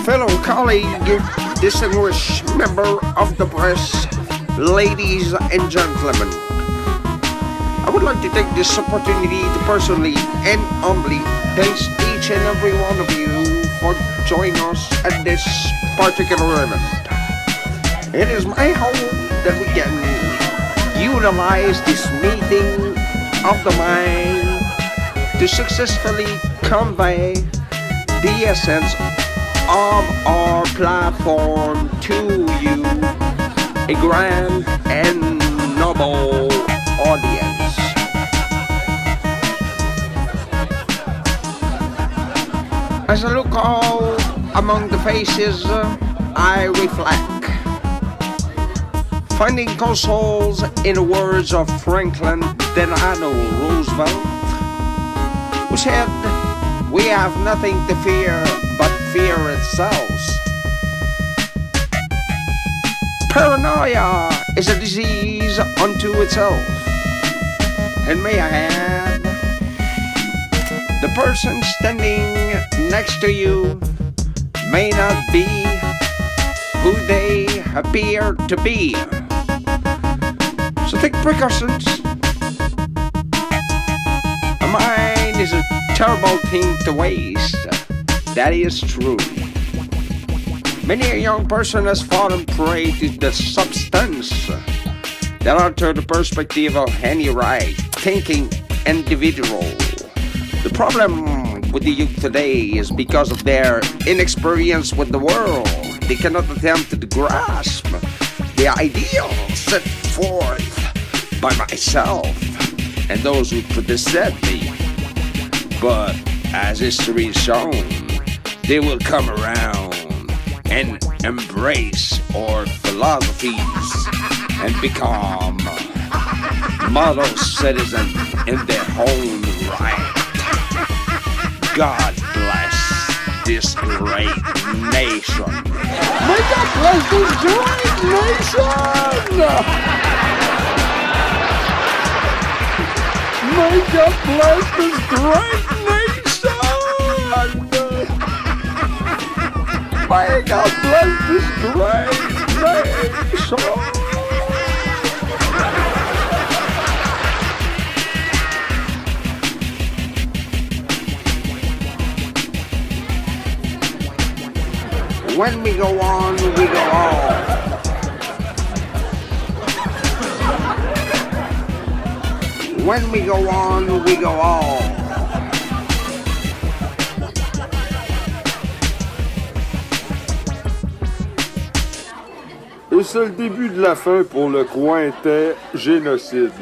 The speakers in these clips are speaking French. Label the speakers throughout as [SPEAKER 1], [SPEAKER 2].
[SPEAKER 1] Fellow colleague, distinguished member of the press, ladies and gentlemen, I would like to take this opportunity to personally and humbly thank each and every one of you for joining us at this particular event. It is my hope that we can utilize this meeting of the mind to successfully convey the essence of our platform to you, a grand and noble audience. As I look out among the faces, I reflect, finding consoles in the words of Franklin Delano Roosevelt, who said, "We have nothing to fear but fear itself." Paranoia is a disease unto itself. And may I add, the person standing next to you may not be who they appear to be. So take precautions. A mind is a terrible thing to waste. That is true. Many a young person has fallen prey to the substance that alter the perspective of any right thinking individual. The problem with the youth today is because of their inexperience with the world. They cannot attempt to grasp the ideal set forth by myself and those who predecessed me. But as history has shown, they will come around and embrace our philosophies and become model citizens in their own right. God bless this great nation.
[SPEAKER 2] May God bless this great nation! May God bless this great nation! May God bless this great nation!
[SPEAKER 1] When we go on, we go on. When we go on, we go on.
[SPEAKER 2] Et c'est le début de la fin pour le Cointet génocide.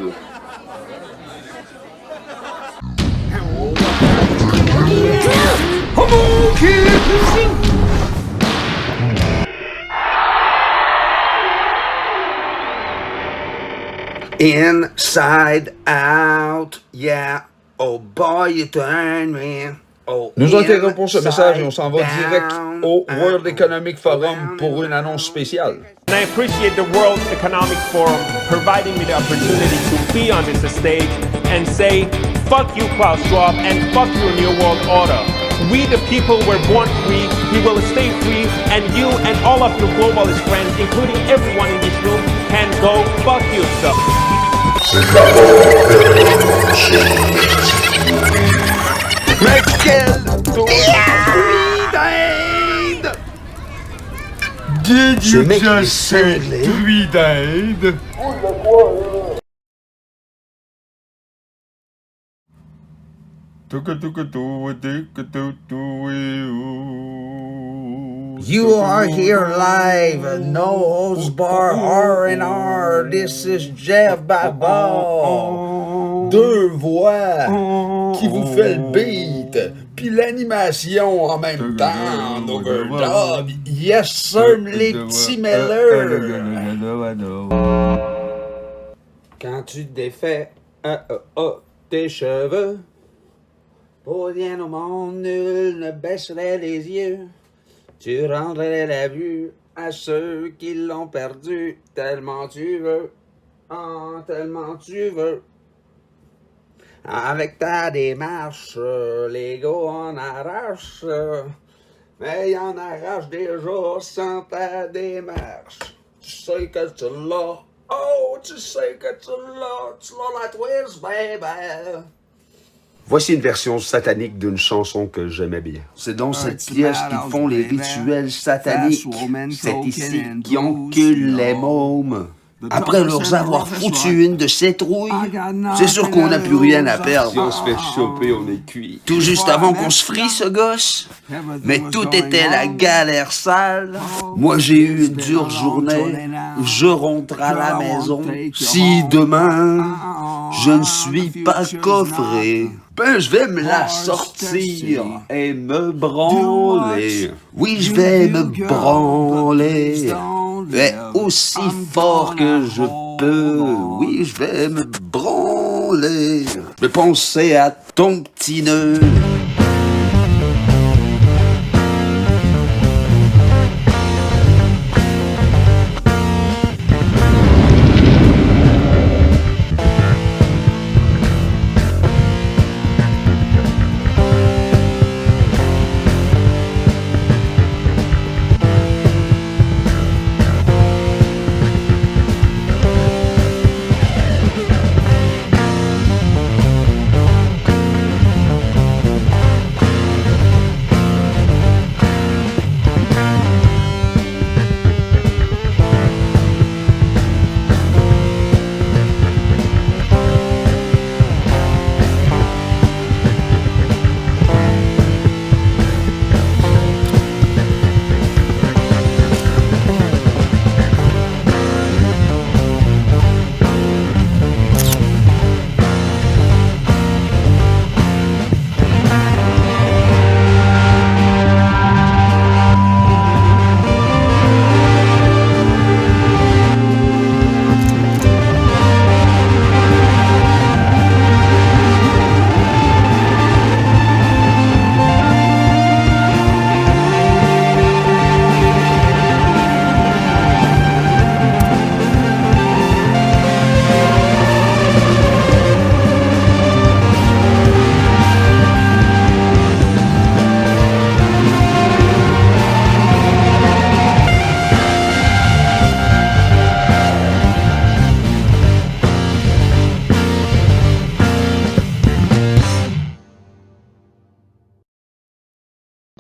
[SPEAKER 1] Inside out, yeah. Oh boy, you turn me. Oh,
[SPEAKER 3] Nous interrompons ce message et on s'en va direct au World Economic Forum pour une annonce spéciale.
[SPEAKER 4] And I appreciate the World Economic Forum providing me the opportunity to be on this stage and say, fuck you, Klaus Schwab, and fuck your New World Order. We, the people, were born free, we will stay free, and you and all of your globalist friends, including everyone in this room, can go fuck yourself.
[SPEAKER 1] Mais quelle tournée d'Inde!
[SPEAKER 2] Did
[SPEAKER 3] Ce
[SPEAKER 2] you
[SPEAKER 3] mec est
[SPEAKER 2] just say
[SPEAKER 3] cinglé.
[SPEAKER 2] 3 died?
[SPEAKER 3] You are here live, no holds bar, R&R, this is Jeff Babor. Deux voix qui vous fait le beat, puis l'animation en même temps, en overdub. Yes sir, les petits mêleurs. Quand tu défais tes cheveux, pour rien au monde, nul ne baisserait les yeux. Tu rendrais la vue à ceux qui l'ont perdu, tellement tu veux, tellement tu veux. Avec ta démarche, l'ego en arrache, mais il en arrache déjà sans ta démarche. Tu sais que tu l'as, tu sais que tu l'as la twist, baby. Voici une version satanique d'une chanson que j'aimais bien. C'est dans cette pièce qu'ils font les rituels sataniques. C'est ici qui enculent les mômes. Après leur avoir foutu une de ces trouilles, c'est sûr qu'on n'a plus rien à perdre. Si on se fait choper, on est cuit. Tout juste avant qu'on se frie, ce gosse. Mais tout était la galère sale. Moi, j'ai eu une dure journée. Je rentre à la maison. Si demain, je ne suis pas coffré, ben je vais me la sortir et me branler. Oui, je vais me branler. Mais aussi fort que je peux, oui, je vais me branler. Je vais penser à ton petit nœud.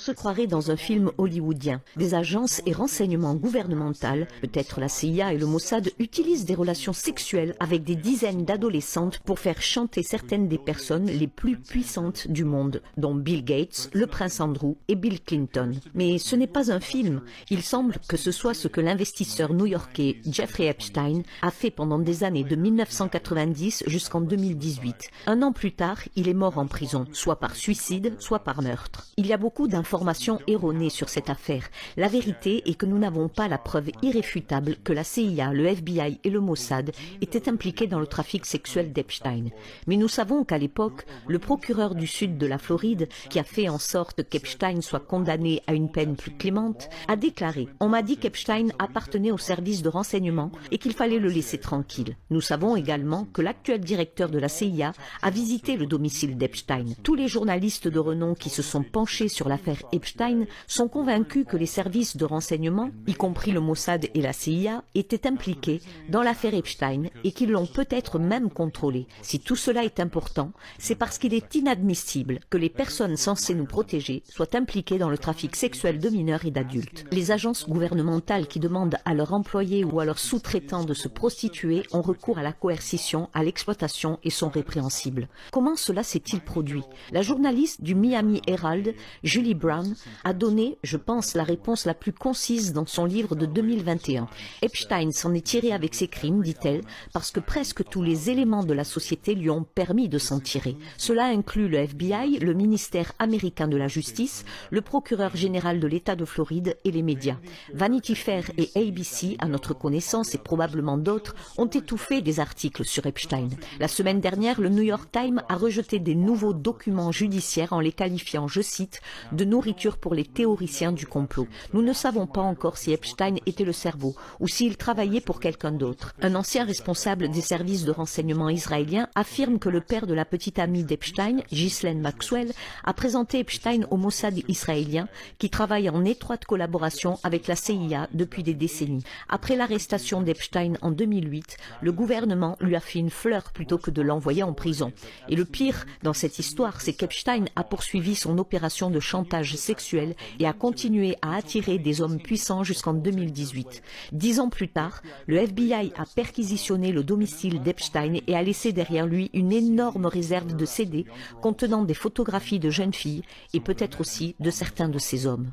[SPEAKER 5] On se croirait dans un film hollywoodien. Des agences et renseignements gouvernementaux, peut-être la CIA et le Mossad, utilisent des relations sexuelles avec des dizaines d'adolescentes pour faire chanter certaines des personnes les plus puissantes du monde, dont Bill Gates, le prince Andrew et Bill Clinton. Mais ce n'est pas un film. Il semble que ce soit ce que l'investisseur new-yorkais Jeffrey Epstein a fait pendant des années de 1990 jusqu'en 2018. Un an plus tard, il est mort en prison, soit par suicide, soit par meurtre. Il y a beaucoup d'informations erronées sur cette affaire. La vérité est que nous n'avons pas la preuve irréfutable que la CIA, le FBI et le Mossad étaient impliqués dans le trafic sexuel d'Epstein. Mais nous savons qu'à l'époque, le procureur du sud de la Floride, qui a fait en sorte qu'Epstein soit condamné à une peine plus clémente, a déclaré « On m'a dit qu'Epstein appartenait au service de renseignement et qu'il fallait le laisser tranquille ». Nous savons également que l'actuel directeur de la CIA a visité le domicile d'Epstein. Tous les journalistes de renom qui se sont penchés sur l'affaire Epstein sont convaincus que les services de renseignement, y compris le Mossad et la CIA, étaient impliqués dans l'affaire Epstein et qu'ils l'ont peut-être même contrôlée. Si tout cela est important, c'est parce qu'il est inadmissible que les personnes censées nous protéger soient impliquées dans le trafic sexuel de mineurs et d'adultes. Les agences gouvernementales qui demandent à leurs employés ou à leurs sous-traitants de se prostituer ont recours à la coercition, à l'exploitation et sont répréhensibles. Comment cela s'est-il produit? La journaliste du Miami Herald, Julie Brown, a donné, je pense, la réponse la plus concise dans son livre de 2021. Epstein s'en est tiré avec ses crimes, dit-elle, parce que presque tous les éléments de la société lui ont permis de s'en tirer. Cela inclut le FBI, le ministère américain de la Justice, le procureur général de l'État de Floride et les médias. Vanity Fair et ABC, à notre connaissance et probablement d'autres, ont étouffé des articles sur Epstein. La semaine dernière, le New York Times a rejeté des nouveaux documents judiciaires en les qualifiant, je cite, de nourriture pour les théoriciens du complot. Nous ne savons pas encore si Epstein était le cerveau ou s'il travaillait pour quelqu'un d'autre. Un ancien responsable des services de renseignement israéliens affirme que le père de la petite amie d'Epstein, Ghislaine Maxwell, a présenté Epstein au Mossad israélien qui travaille en étroite collaboration avec la CIA depuis des décennies. Après l'arrestation d'Epstein en 2008, le gouvernement lui a fait une fleur plutôt que de l'envoyer en prison. Et le pire dans cette histoire, c'est qu'Epstein a poursuivi son opération de chantage sexuel et a continué à attirer des hommes puissants jusqu'en 2018. 10 ans plus tard, le FBI a perquisitionné le domicile d'Epstein et a laissé derrière lui une énorme réserve de CD contenant des photographies de jeunes filles et peut-être aussi de certains de ces hommes.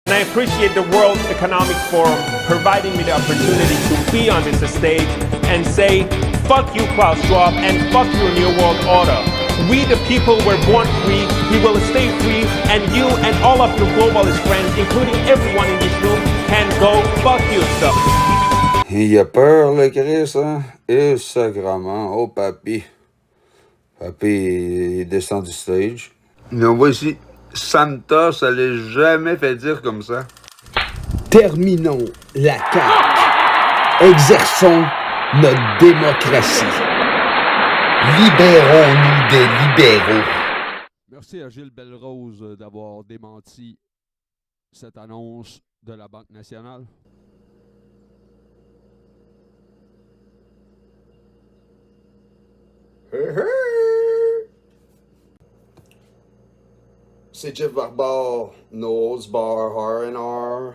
[SPEAKER 4] And I appreciate the World Economic Forum providing me the opportunity to be on this stage and say, fuck you, Klaus Schwab, and fuck your New World Order. We, the people, were born free. We will stay free. And you and all of your globalist friends, including everyone in this room, can go fuck yourself.
[SPEAKER 3] Il a peur, le Chris, hein? Et sacrement. Oh, papy. Papy, il descend du stage. Mais on voit ici, Santa, ça l'est jamais fait dire comme ça.
[SPEAKER 2] Terminons la CAQ. Exerçons notre démocratie. Libérons-nous des libéraux.
[SPEAKER 6] Merci à Gilles Belrose d'avoir démenti cette annonce de la Banque nationale.
[SPEAKER 3] C'est Jeff Barbard, Nose Bar R&R.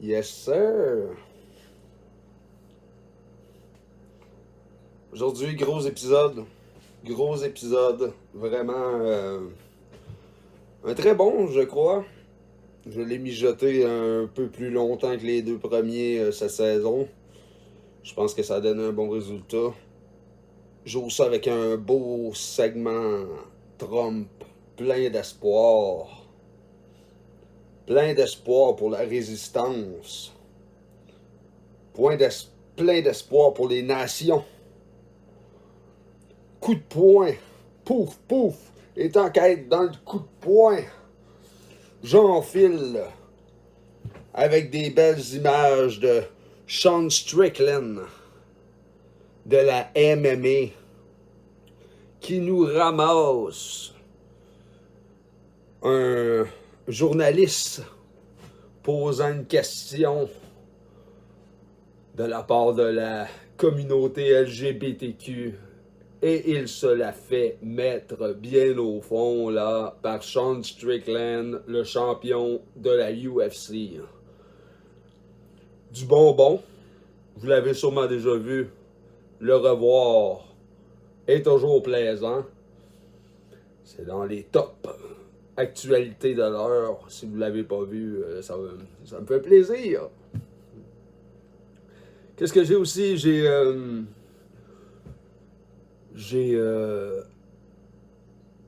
[SPEAKER 3] Yes, sir. Aujourd'hui, gros épisode. Vraiment un très bon, je crois. Je l'ai mijoté un peu plus longtemps que les deux premiers cette saison. Je pense que ça donne un bon résultat. J'ouvre ça avec un beau segment Trump, plein d'espoir. Plein d'espoir pour la résistance. Plein d'espoir pour les nations. Coup de poing. Pouf, pouf. Est en quête dans le coup de poing. J'enfile avec des belles images de Sean Strickland de la MMA qui nous ramasse un journaliste posant une question de la part de la communauté LGBTQ et il se la fait mettre bien au fond là par Sean Strickland, le champion de la UFC. Du bonbon, vous l'avez sûrement déjà vu, le revoir est toujours plaisant. C'est dans les tops actualités de l'heure. Si vous ne l'avez pas vu, ça me fait plaisir. Qu'est-ce que j'ai aussi? J'ai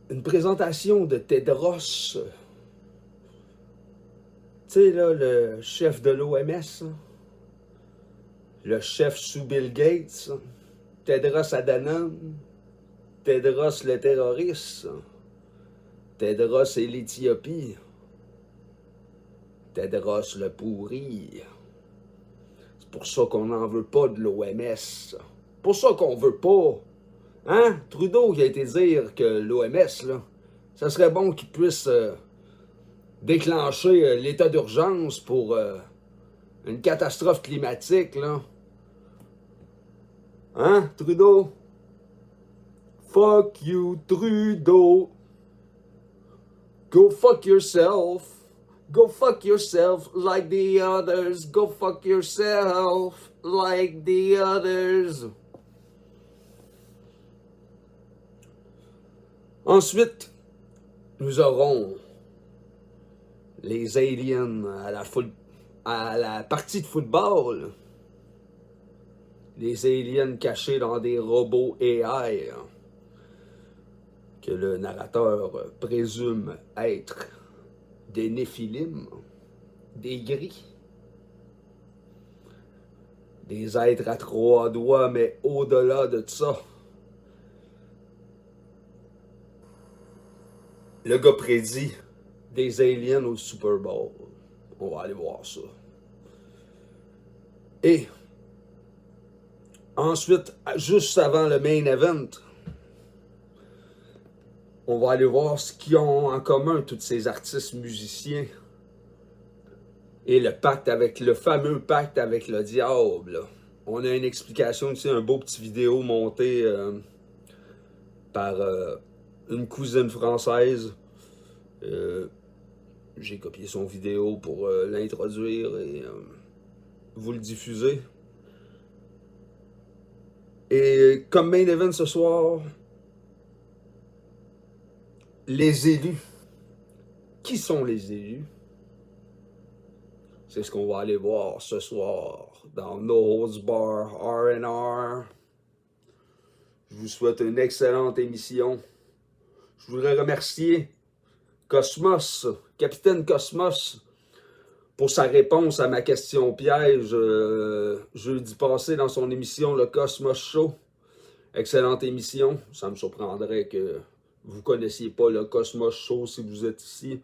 [SPEAKER 3] une présentation de Tedros. Tu sais, là, le chef de l'OMS. Le chef sous Bill Gates. Tedros Adhanom. Tedros le terroriste. Tedros et l'Éthiopie. Tedros le pourri. C'est pour ça qu'on n'en veut pas de l'OMS. Pour ça qu'on veut pas. Hein? Trudeau qui a été dire que l'OMS, là, ça serait bon qu'ils puissent déclencher l'état d'urgence pour une catastrophe climatique, là. Hein, Trudeau? Fuck you, Trudeau. Go fuck yourself. Go fuck yourself like the others. Go fuck yourself like the others. Ensuite, nous aurons les aliens à la partie de football. Les aliens cachés dans des robots AI que le narrateur présume être des Néphilim, des gris, des êtres à 3 doigts, mais au-delà de ça, le gars prédit des aliens au Super Bowl. On va aller voir ça. Et ensuite, juste avant le main event, on va aller voir ce qu'ils ont en commun, tous ces artistes musiciens. Et le fameux pacte avec le diable. Là. On a une explication ici, un beau petit vidéo monté par une cousine française. J'ai copié son vidéo pour l'introduire et vous le diffuser. Et comme main event ce soir, les élus. Qui sont les élus? C'est ce qu'on va aller voir ce soir dans No Holds Bar R&R. Je vous souhaite une excellente émission. Je voudrais remercier Cosmos, Capitaine Cosmos, pour sa réponse à ma question piège jeudi passé dans son émission Le Cosmos Show. Excellente émission. Ça me surprendrait que vous ne connaissiez pas le Cosmos Show si vous êtes ici.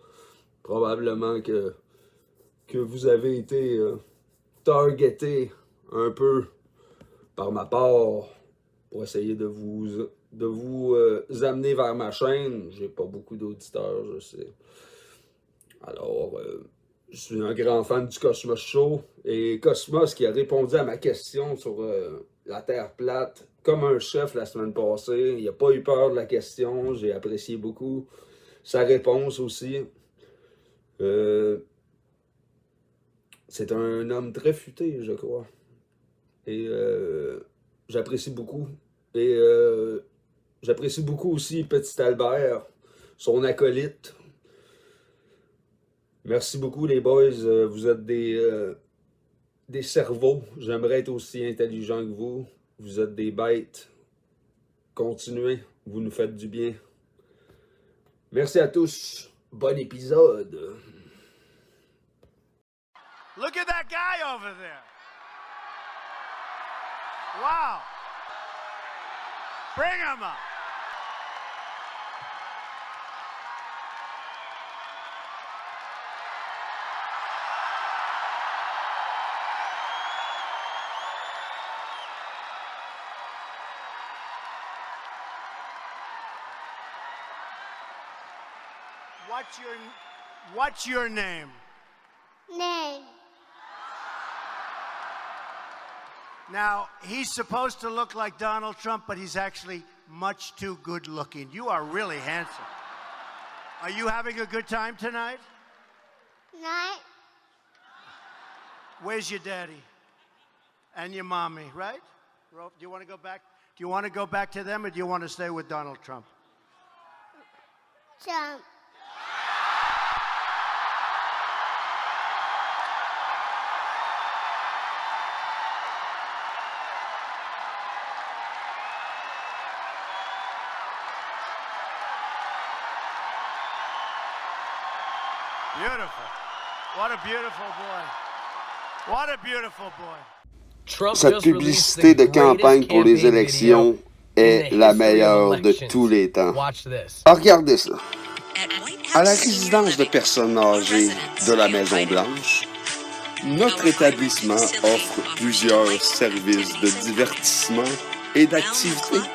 [SPEAKER 3] Probablement que vous avez été targeté un peu par ma part pour essayer de vous amener vers ma chaîne. J'ai pas beaucoup d'auditeurs, je sais. Alors, je suis un grand fan du Cosmos Show. Et Cosmos qui a répondu à ma question sur la Terre plate comme un chef la semaine passée. Il n'a pas eu peur de la question. J'ai apprécié beaucoup sa réponse aussi. C'est un homme très futé, je crois. Et j'apprécie beaucoup. Et j'apprécie beaucoup aussi Petit Albert, son acolyte. Merci beaucoup les boys. Vous êtes des cerveaux. J'aimerais être aussi intelligent que vous. Vous êtes des bêtes. Continuez. Vous nous faites du bien. Merci à tous. Bon épisode.
[SPEAKER 7] Look at that guy over there. Wow. Bring him up. What's your name?
[SPEAKER 8] Name.
[SPEAKER 7] Now, he's supposed to look like Donald Trump, but he's actually much too good looking. You are really handsome. Are you having a good time tonight?
[SPEAKER 8] Night.
[SPEAKER 7] Where's your daddy? And your mommy, right? Do you want to go back? Do you want to go back to them, or do you want to stay with Donald Trump?
[SPEAKER 8] Trump.
[SPEAKER 7] Beautiful. What a beautiful boy. What a beautiful boy.
[SPEAKER 9] Cette publicité de campagne pour les élections est la meilleure de tous les temps. Ah, regardez ça. À la résidence de personnes âgées de la Maison-Blanche, notre établissement offre plusieurs services de divertissement et d'activités.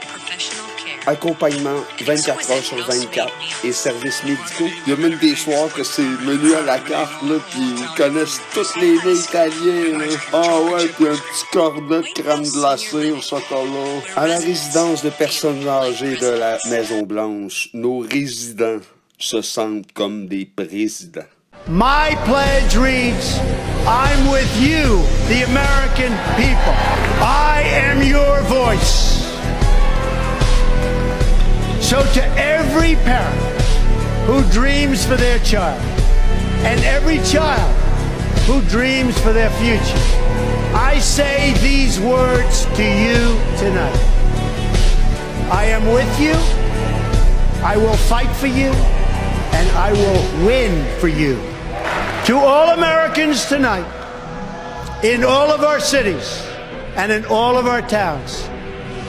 [SPEAKER 9] accompagnement 24 heures sur 24 et services médicaux. Il y a même des soirs que c'est menu à la carte, là, puis ils connaissent tous les mets italiens, là. Ah ouais, puis un petit cornet de crème glacée au chocolat. À la résidence de personnes âgées de la Maison-Blanche, nos résidents se sentent comme des présidents.
[SPEAKER 7] My pledge reads, I'm with you, the American people. I am your voice. So to every parent who dreams for their child, and every child who dreams for their future, I say these words to you tonight. I am with you, I will fight for you, and I will win for you. To all Americans tonight, in all of our cities and in all of our towns,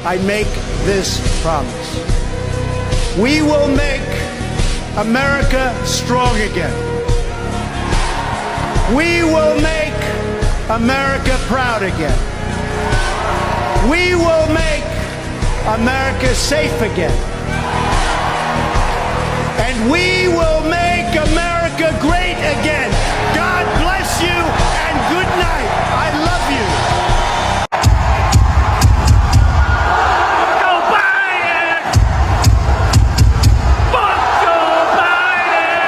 [SPEAKER 7] I make this promise. We will make America strong again. We will make America proud again. We will make America safe again. And we will make America great again. God bless you and good night. I love you. Joe Biden! Fuck Joe Biden!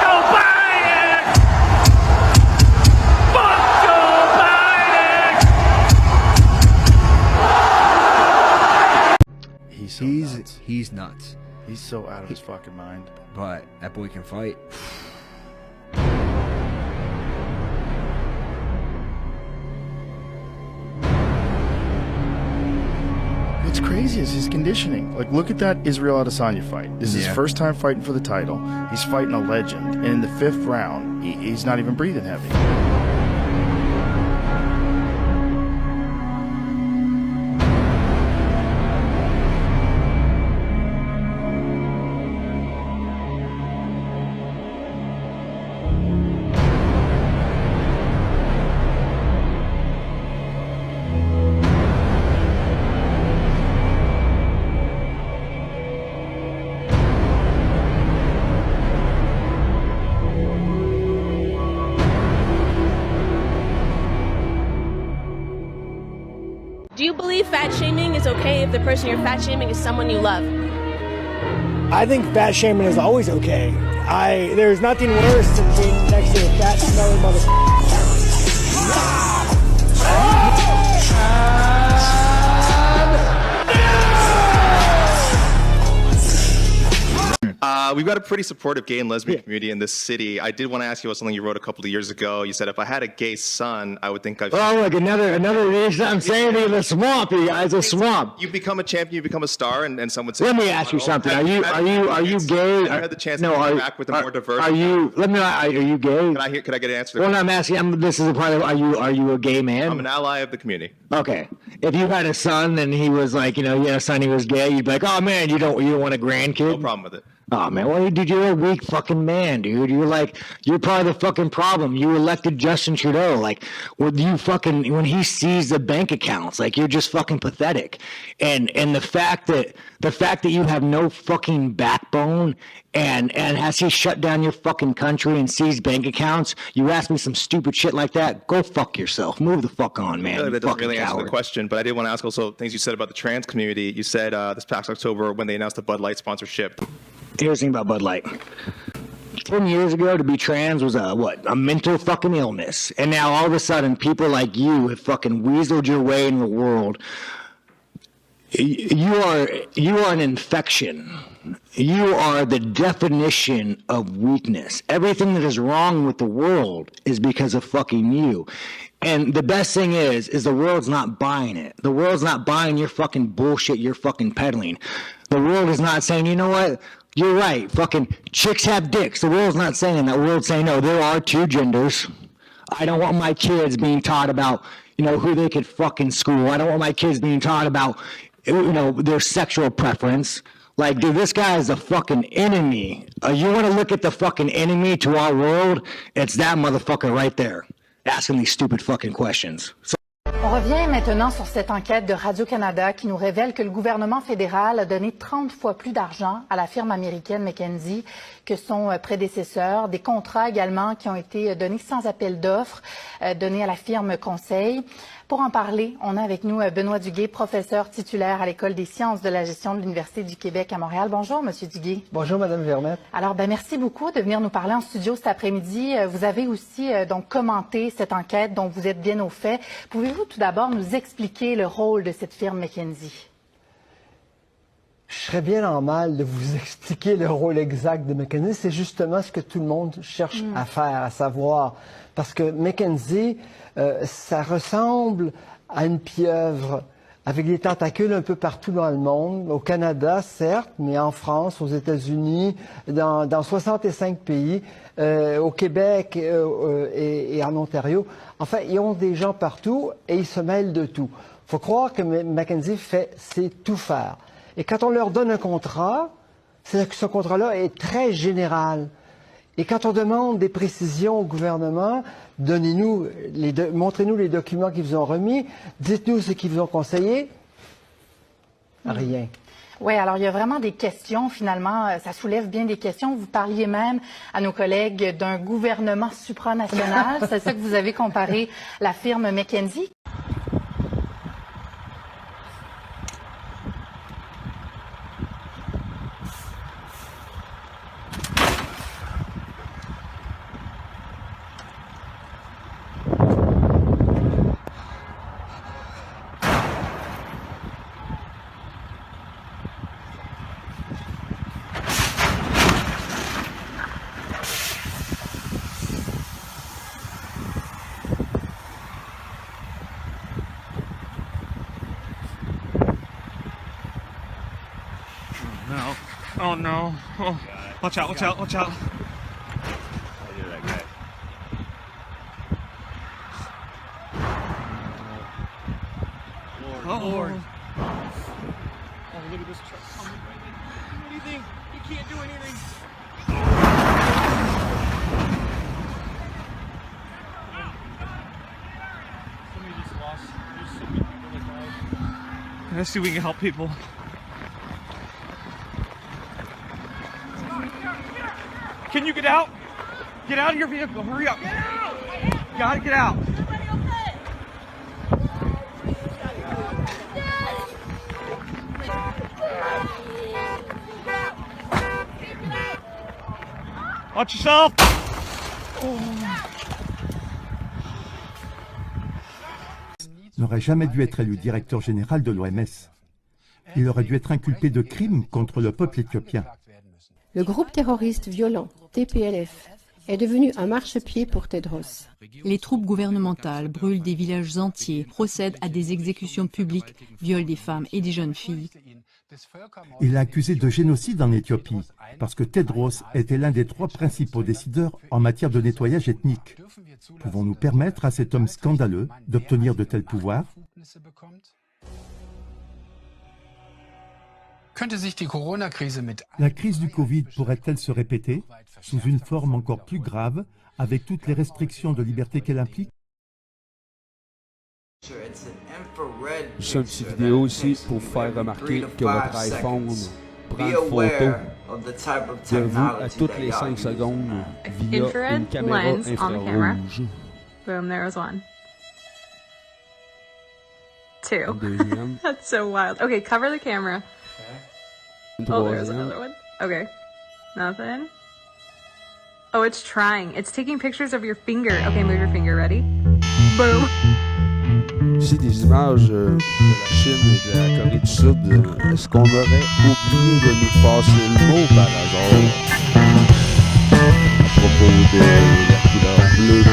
[SPEAKER 7] Joe Biden! Fuck Joe Biden!
[SPEAKER 10] He's nuts.
[SPEAKER 11] He's so out of his fucking mind.
[SPEAKER 10] But that boy can fight.
[SPEAKER 11] What's crazy is his conditioning. Like, look at that Israel Adesanya fight. This is his first time fighting for the title. He's fighting a legend. And in the 5th round, he's not even breathing heavy.
[SPEAKER 12] Do you believe fat shaming is okay if the person you're fat shaming is someone you love?
[SPEAKER 2] I think fat shaming is always okay. There's nothing worse than being next to a fat smelling motherfucker.
[SPEAKER 13] We've got a pretty supportive gay and lesbian community in this city. I did want to ask you about something you wrote a couple of years ago. You said, if I had a gay son, I would think I'd...
[SPEAKER 2] Oh, like another reason I'm saying in the swamp, you guys, a swamp.
[SPEAKER 13] You become a champion, you become a star, and some would say...
[SPEAKER 2] Let me ask you something. Are you gay?
[SPEAKER 13] I've had the chance to interact with a more diverse...
[SPEAKER 2] Are you gay?
[SPEAKER 13] Could I get an answer?
[SPEAKER 2] Well, I'm asking, this is a part of, are you a gay man?
[SPEAKER 13] I'm an ally of the community.
[SPEAKER 2] Okay. If you had a son and he was like, you had a son, he was gay, you'd be like, oh man, you don't want a grandkid?
[SPEAKER 13] No problem with it.
[SPEAKER 2] Oh man, well, dude, you're a weak fucking man, dude. You're part of the fucking problem. You elected Justin Trudeau. Like, when he sees the bank accounts, like, you're just fucking pathetic. And the fact that you have no fucking backbone and has he shut down your fucking country and seized bank accounts, you ask me some stupid shit like that, go fuck yourself. Move the fuck on, man.
[SPEAKER 13] That doesn't really answer the question, but I did want to ask also things you said about the trans community. You said this past October when they announced the Bud Light sponsorship.
[SPEAKER 2] Here's the thing about Bud Light. 10 years ago, to be trans was a mental fucking illness. And now all of a sudden, people like you have fucking weaseled your way in the world. You are an infection. You are the definition of weakness. Everything that is wrong with the world is because of fucking you. And the best thing is the world's not buying it. The world's not buying your fucking bullshit you're fucking peddling. The world is not saying, you know what? You're right. Fucking chicks have dicks. The world's not saying that. The world's saying, no, there are two genders. I don't want my kids being taught about, who they could fucking school. I don't want my kids being taught about, their sexual preference. Like, dude, this guy is a fucking enemy. You want to look at the fucking enemy to our world? It's that motherfucker right there. asking these stupid fucking questions.
[SPEAKER 14] On revient maintenant sur cette enquête de Radio-Canada qui nous révèle que le gouvernement fédéral a donné 30 fois plus d'argent à la firme américaine McKinsey que son prédécesseur. Des contrats également qui ont été donnés sans appel d'offres, donnés à la firme Conseil. Pour en parler, on a avec nous Benoît Duguay, professeur titulaire à l'École des sciences de la gestion de l'Université du Québec à Montréal. Bonjour, Monsieur Duguay.
[SPEAKER 15] Bonjour, Madame Vermette.
[SPEAKER 14] Alors, merci beaucoup de venir nous parler en studio cet après-midi. Vous avez aussi donc commenté cette enquête dont vous êtes bien au fait. Pouvez-vous tout d'abord nous expliquer le rôle de cette firme McKinsey?
[SPEAKER 15] Je serais bien en mal de vous expliquer le rôle exact de McKinsey. C'est justement ce que tout le monde cherche à faire, à savoir. Parce que McKinsey, ça ressemble à une pieuvre avec des tentacules un peu partout dans le monde. Au Canada, certes, mais en France, aux États-Unis, dans 65 pays, au Québec et en Ontario. Enfin, ils ont des gens partout et ils se mêlent de tout. Il faut croire que McKinsey c'est tout faire. Et quand on leur donne un contrat, ce contrat-là est très général. Et quand on demande des précisions au gouvernement, montrez-nous les documents qu'ils vous ont remis, dites-nous ce qu'ils vous ont conseillé, rien.
[SPEAKER 14] Oui, alors il y a vraiment des questions, finalement, ça soulève bien des questions. Vous parliez même à nos collègues d'un gouvernement supranational, c'est ça que vous avez comparé la firme McKinsey.
[SPEAKER 16] Oh no. Oh, watch out, watch out, watch out. Lord. Oh, Lord. Oh, look at this truck coming right in. What do you think? You can't do anything. Somebody just lost. There's so many people that died. Let's see if we can help people. Can you get out? Get out of your vehicle. Hurry up. Get out. You gotta get out. Watch yourself.
[SPEAKER 17] N'aurait jamais dû être élu directeur général de l'OMS. Il aurait dû être inculpé de crimes contre le peuple éthiopien.
[SPEAKER 18] Le groupe terroriste violent TPLF est devenu un marchepied pour Tedros.
[SPEAKER 19] Les troupes gouvernementales brûlent des villages entiers, procèdent à des exécutions publiques, violent des femmes et des jeunes filles.
[SPEAKER 17] Il est accusé de génocide en Éthiopie, parce que Tedros était l'un des 3 principaux décideurs en matière de nettoyage ethnique. Pouvons-nous permettre à cet homme scandaleux d'obtenir de tels pouvoirs ? La crise du Covid pourrait-elle se répéter sous une forme encore plus grave, avec toutes les restrictions de liberté qu'elle implique?
[SPEAKER 6] Juste une petite vidéo ici pour vous faire remarquer que votre iPhone prend une photo de vous à toutes les 5 secondes via une caméra infrarouge.
[SPEAKER 20] Boom, there was one. 2.
[SPEAKER 6] Deuxième.
[SPEAKER 20] That's so wild. Okay, cover the camera. Oh, there's another one. Okay. Nothing. Oh, it's trying. It's taking pictures of your finger. Okay, move your finger. Ready? Boom.
[SPEAKER 6] Ici, des images de la Chine et de la Corée du Sud. Est-ce qu'on aurait oublié de nous passer le mot par hasard à propos de la couleur bleue?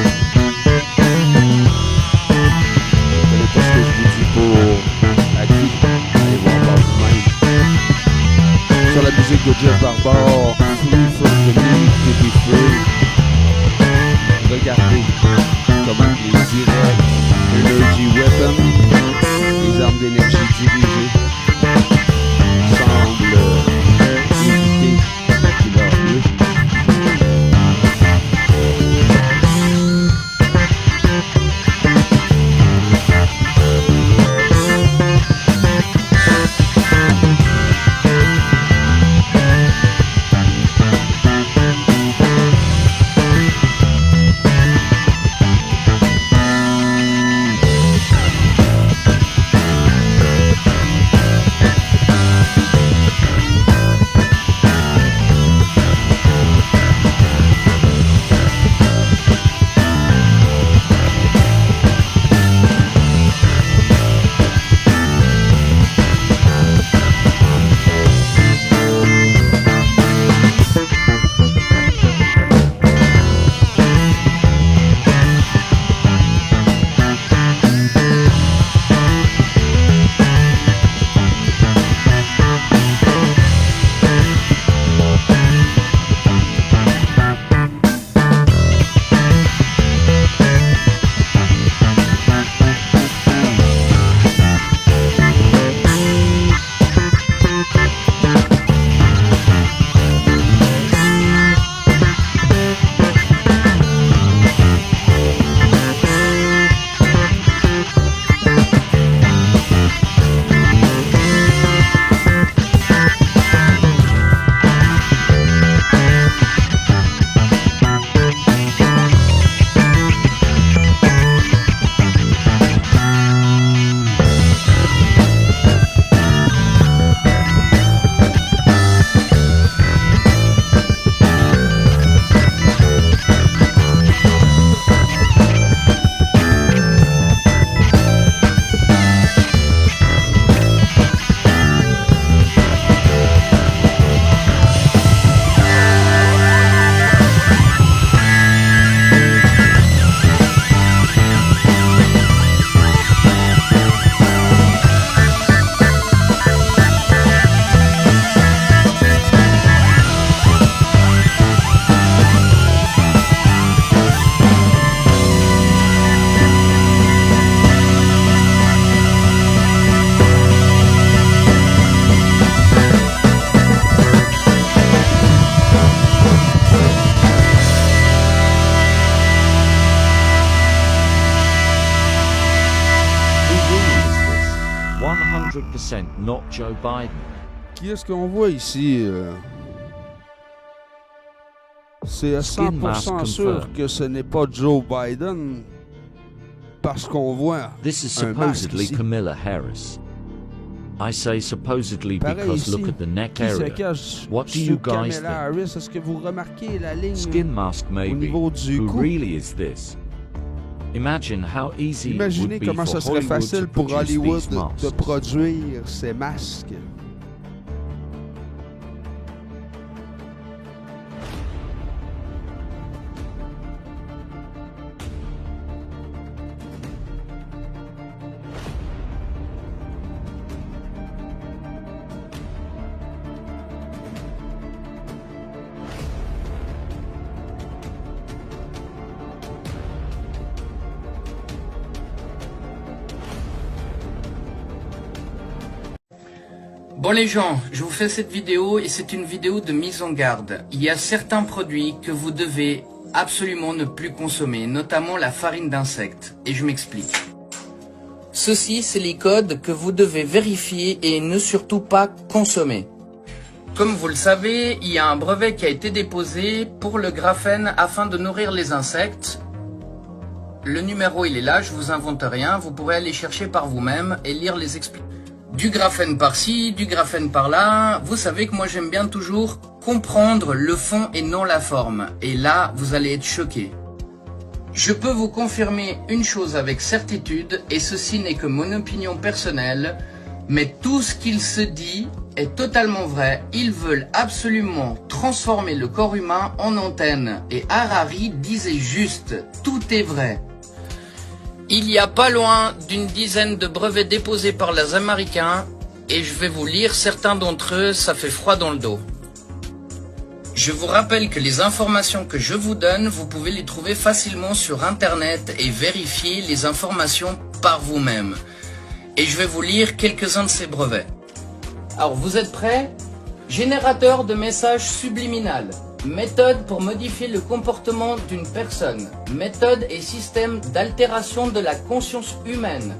[SPEAKER 6] Je connais pas ce que je vous dis pour acquis. Allez voir par vous-même. Sur la musique de Jeff Barbar, Free from the Need to be Free. Regardez comment les directs Energy Weapon, les armes d'énergie dirigées, semblent éviter la couleur bleue.
[SPEAKER 21] 100% not Joe Biden.
[SPEAKER 6] Qui est-ce qu'on voit ici? C'est à 100% sûr que ce n'est pas Joe Biden parce qu'on voit
[SPEAKER 21] This is
[SPEAKER 6] un masque
[SPEAKER 21] supposedly
[SPEAKER 6] ici.
[SPEAKER 21] Kamala Harris. I say supposedly
[SPEAKER 6] Pareil
[SPEAKER 21] because
[SPEAKER 6] ici,
[SPEAKER 21] look at the neck
[SPEAKER 6] qui se
[SPEAKER 21] area.
[SPEAKER 6] cache
[SPEAKER 21] What do
[SPEAKER 6] sous
[SPEAKER 21] you guys
[SPEAKER 6] Kamala
[SPEAKER 21] think?
[SPEAKER 6] Harris? Est-ce que vous remarquez la ligne
[SPEAKER 21] Skin mask
[SPEAKER 6] au
[SPEAKER 21] maybe.
[SPEAKER 6] niveau du
[SPEAKER 21] Who
[SPEAKER 6] cou?
[SPEAKER 21] really is this? Imagine how easy it
[SPEAKER 6] Imaginez
[SPEAKER 21] would be
[SPEAKER 6] comment
[SPEAKER 21] for
[SPEAKER 6] ça serait
[SPEAKER 21] Hollywood
[SPEAKER 6] facile
[SPEAKER 21] to
[SPEAKER 6] pour
[SPEAKER 21] produce
[SPEAKER 6] Hollywood
[SPEAKER 21] these
[SPEAKER 6] de
[SPEAKER 21] masks.
[SPEAKER 6] produire ces masques.
[SPEAKER 22] Bon les gens, je vous fais cette vidéo et c'est une vidéo de mise en garde. Il y a certains produits que vous devez absolument ne plus consommer, notamment la farine d'insectes. Et je m'explique. Ceci, c'est les codes que vous devez vérifier et ne surtout pas consommer. Comme vous le savez, il y a un brevet qui a été déposé pour le graphène afin de nourrir les insectes. Le numéro, il est là, je vous invente rien, vous pourrez aller chercher par vous-même et lire les explications. Du graphène par-ci, du graphène par-là. Vous savez que moi j'aime bien toujours comprendre le fond et non la forme. Et là, vous allez être choqués. Je peux vous confirmer une chose avec certitude, et ceci n'est que mon opinion personnelle, mais tout ce qu'il se dit est totalement vrai. Ils veulent absolument transformer le corps humain en antenne. Et Harari disait juste, tout est vrai. Il y a pas loin d'une dizaine de brevets déposés par les Américains et je vais vous lire certains d'entre eux, ça fait froid dans le dos. Je vous rappelle que les informations que je vous donne, vous pouvez les trouver facilement sur internet et vérifier les informations par vous-même. Et je vais vous lire quelques-uns de ces brevets. Alors vous êtes prêts? Générateur de messages subliminal. Méthode pour modifier le comportement d'une personne. Méthode et système d'altération de la conscience humaine.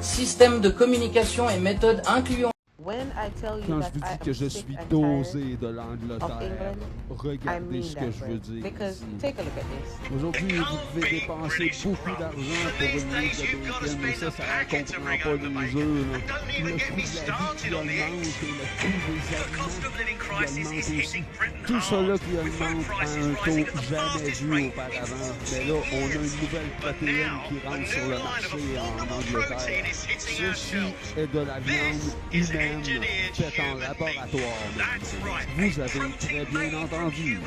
[SPEAKER 22] Système de communication et méthode incluant...
[SPEAKER 6] Quand je vous dis que je suis dosé de l'Angleterre, regardez ce que je veux dire ici. Aujourd'hui, vous pouvez dépenser beaucoup d'argent pour une livre de bacon, mais ça comprend pas les œufs. Le coût de la vie qui augmente et le coût des aliments qui augmente aussi. Tout cela qui augmente à un taux jamais vu auparavant. Mais là, on a une nouvelle protéine qui rentre sur le marché en Angleterre. Ceci est de la viande humaine faite en laboratoire. Vous avez très bien entendu.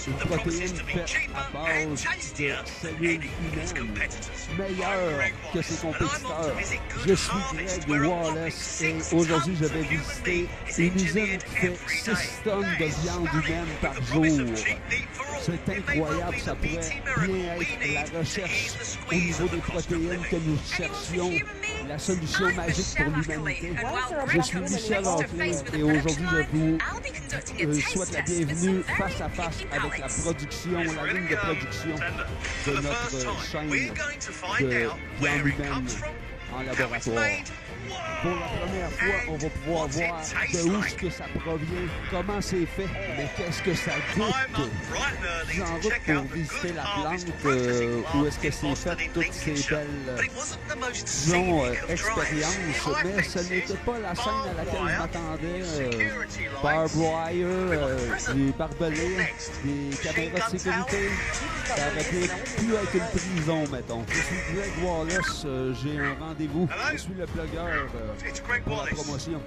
[SPEAKER 6] Une protéine faite à base de cellules humaines, meilleure que ses compétiteurs. Je suis Greg Wallace et aujourd'hui je vais visiter une usine qui fait 6 tonnes de viande humaine par jour. C'est incroyable, ça pourrait bien être la recherche au niveau des protéines que nous cherchions, la solution magique pour l'humanité. Je suis Michel Hawkins et aujourd'hui je vous souhaite la bienvenue face à face avec la production, la ligne de production de notre chaîne de viande humaine en laboratoire. Pour la première fois, on va pouvoir voir de où est-ce que ça provient, comment c'est fait, mais qu'est-ce que ça goûte. Je suis en route pour visiter la plante, où est-ce que c'est fait toutes ces belles, disons, expériences, mais ce n'était pas la scène à laquelle je m'attendais. Barbed wire, des barbelés, des caméras de sécurité, ça aurait pu être une prison, mettons. Je suis Greg Wallace, j'ai un rendez-vous, je suis le blogueur pour la promotion.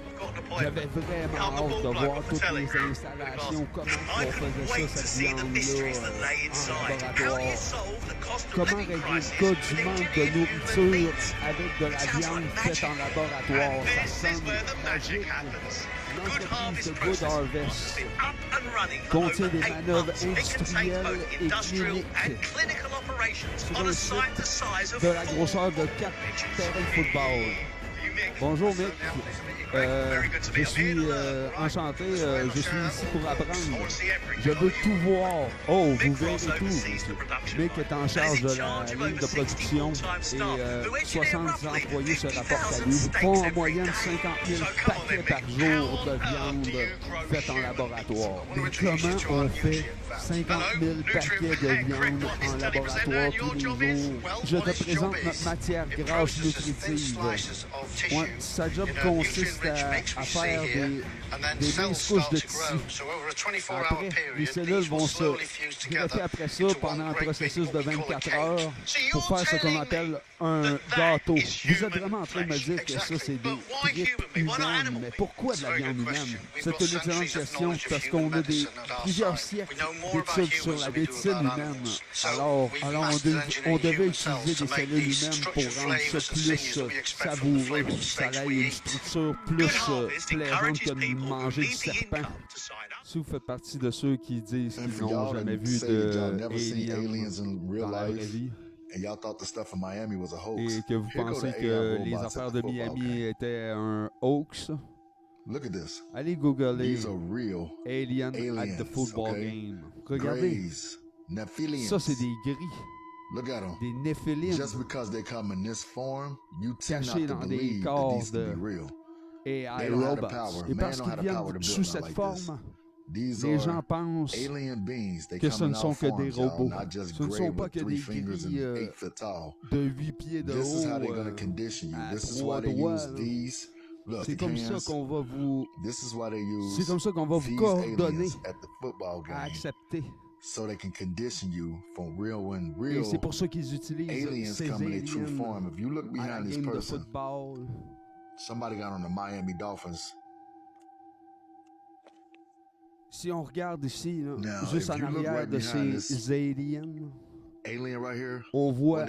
[SPEAKER 6] J'avais vraiment hâte de voir toutes les installations, comment on faisait ça, cette viande-là, en laboratoire. Comment régler le cas du manque de nourriture avec de la viande faite en laboratoire. Ça sonne magique. L'entreprise de Good Harvest contient des manœuvres industrielles et cliniques sur un site de la grosseur de 4 terrains de football. Bonjour, Mick. Je suis enchanté. Je suis ici pour apprendre. Je veux tout voir. Oh, vous verrez tout, monsieur. Mick est en charge de la ligne de production et 60 employés se rapportent à lui. Ils font en moyenne 50 000 paquets par jour de viande faite en laboratoire. Mais comment on fait 50 000 paquets de viande en laboratoire tous les jours? Je te présente notre matière grasse nutritive. Ouais, sa job consiste à faire des minces couches de tissu. Après, les cellules vont se greffer après ça pendant un processus de 24 heures pour faire ce qu'on appelle un gâteau. Vous êtes vraiment en train de me dire que ça, c'est des tripes humaines. Mais pourquoi de la viande humaine? C'est une excellente question parce qu'on a plusieurs siècles d'études sur la médecine humaine. Alors on devait utiliser des cellules humaines pour rendre ça plus savoureux. Ça a une structure plus plaisante que de manger du serpent. Si vous faites partie de ceux qui disent qu'ils n'ont jamais vu d'aliens dans la vraie vie, et que vous pensez que les affaires de Miami étaient un hoax, allez googler Alien at the Football Game. Regardez, ça c'est des gris. Des Néphilim cachés dans des corps et robots. Et parce qu'ils viennent sous cette forme, les gens pensent que ce ne sont que des robots. Ce ne sont pas que des grilles de 8 pieds de haut à 3 doigts. C'est comme ça qu'on va vous... C'est comme ça qu'on va vous coordonner à accepter. Et c'est pour ça qu'ils utilisent ces aliens à la game de football. Si on regarde ici, là, juste en arrière de ces aliens, on voit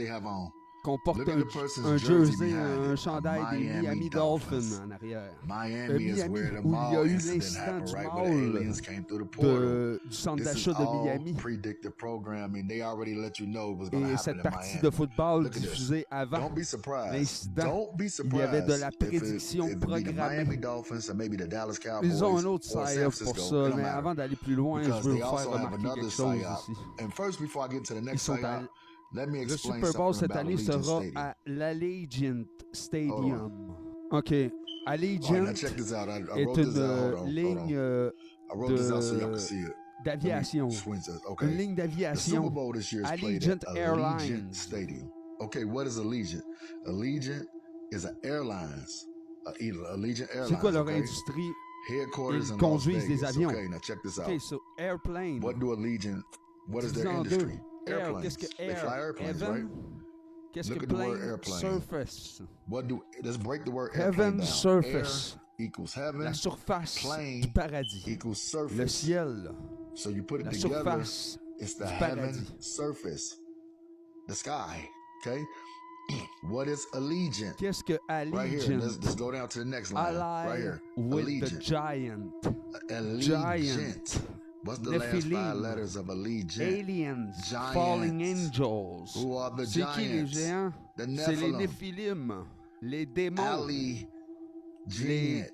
[SPEAKER 6] qu'on porte un jersey, un chandail des Miami Dolphins en arrière. Miami, où il y a eu l'incident du mall du centre d'achat de Miami. Et cette partie de football diffusée avant l'incident, il y avait de la prédiction programmée. Ils ont un autre site pour ça, mais avant d'aller plus loin, je veux vous faire remarquer quelque chose ici. Ils sont à... Le Super Bowl cette année sera à l'Allegiant Stadium. OK. Allegiant est une ligne d'aviation. Une ligne d'aviation. Allegiant Airlines.
[SPEAKER 1] OK, what is Allegiant? Allegiant is an airlines. Allegiant Airlines.
[SPEAKER 6] C'est quoi leur industrie? Ils conduisent des avions.
[SPEAKER 1] Okay, now check this out.
[SPEAKER 6] OK, so airplane.
[SPEAKER 1] What is their industry?
[SPEAKER 6] Air, qu'est-ce que air?
[SPEAKER 1] They fly airplanes, right?
[SPEAKER 6] Qu'est-ce que
[SPEAKER 1] Look at the word
[SPEAKER 6] plane?
[SPEAKER 1] airplane.
[SPEAKER 6] Surface.
[SPEAKER 1] Let's break the word
[SPEAKER 6] Heaven
[SPEAKER 1] airplane down.
[SPEAKER 6] surface.
[SPEAKER 1] Air equals heaven.
[SPEAKER 6] La surface
[SPEAKER 1] plane
[SPEAKER 6] du paradis.
[SPEAKER 1] equals surface.
[SPEAKER 6] Le ciel.
[SPEAKER 1] So you put it
[SPEAKER 6] La
[SPEAKER 1] together,
[SPEAKER 6] surface
[SPEAKER 1] it's the
[SPEAKER 6] du
[SPEAKER 1] heaven
[SPEAKER 6] paradis.
[SPEAKER 1] surface. The sky. Okay? What is Allegiant?
[SPEAKER 6] Qu'est-ce que Allegiant?
[SPEAKER 1] Right here. Let's go down to the next line. Right here.
[SPEAKER 6] With
[SPEAKER 1] Allegiant.
[SPEAKER 6] the giant.
[SPEAKER 1] Allegiant. What's the last 5 letters of Allegiant?
[SPEAKER 6] Aliens,
[SPEAKER 1] Giants.
[SPEAKER 6] falling angels.
[SPEAKER 1] Who are the
[SPEAKER 6] C'est qui les
[SPEAKER 1] giants?
[SPEAKER 6] géants?
[SPEAKER 1] The
[SPEAKER 6] C'est les
[SPEAKER 1] Nephilim.
[SPEAKER 6] Néphilim, les démons, les
[SPEAKER 1] Allegiant.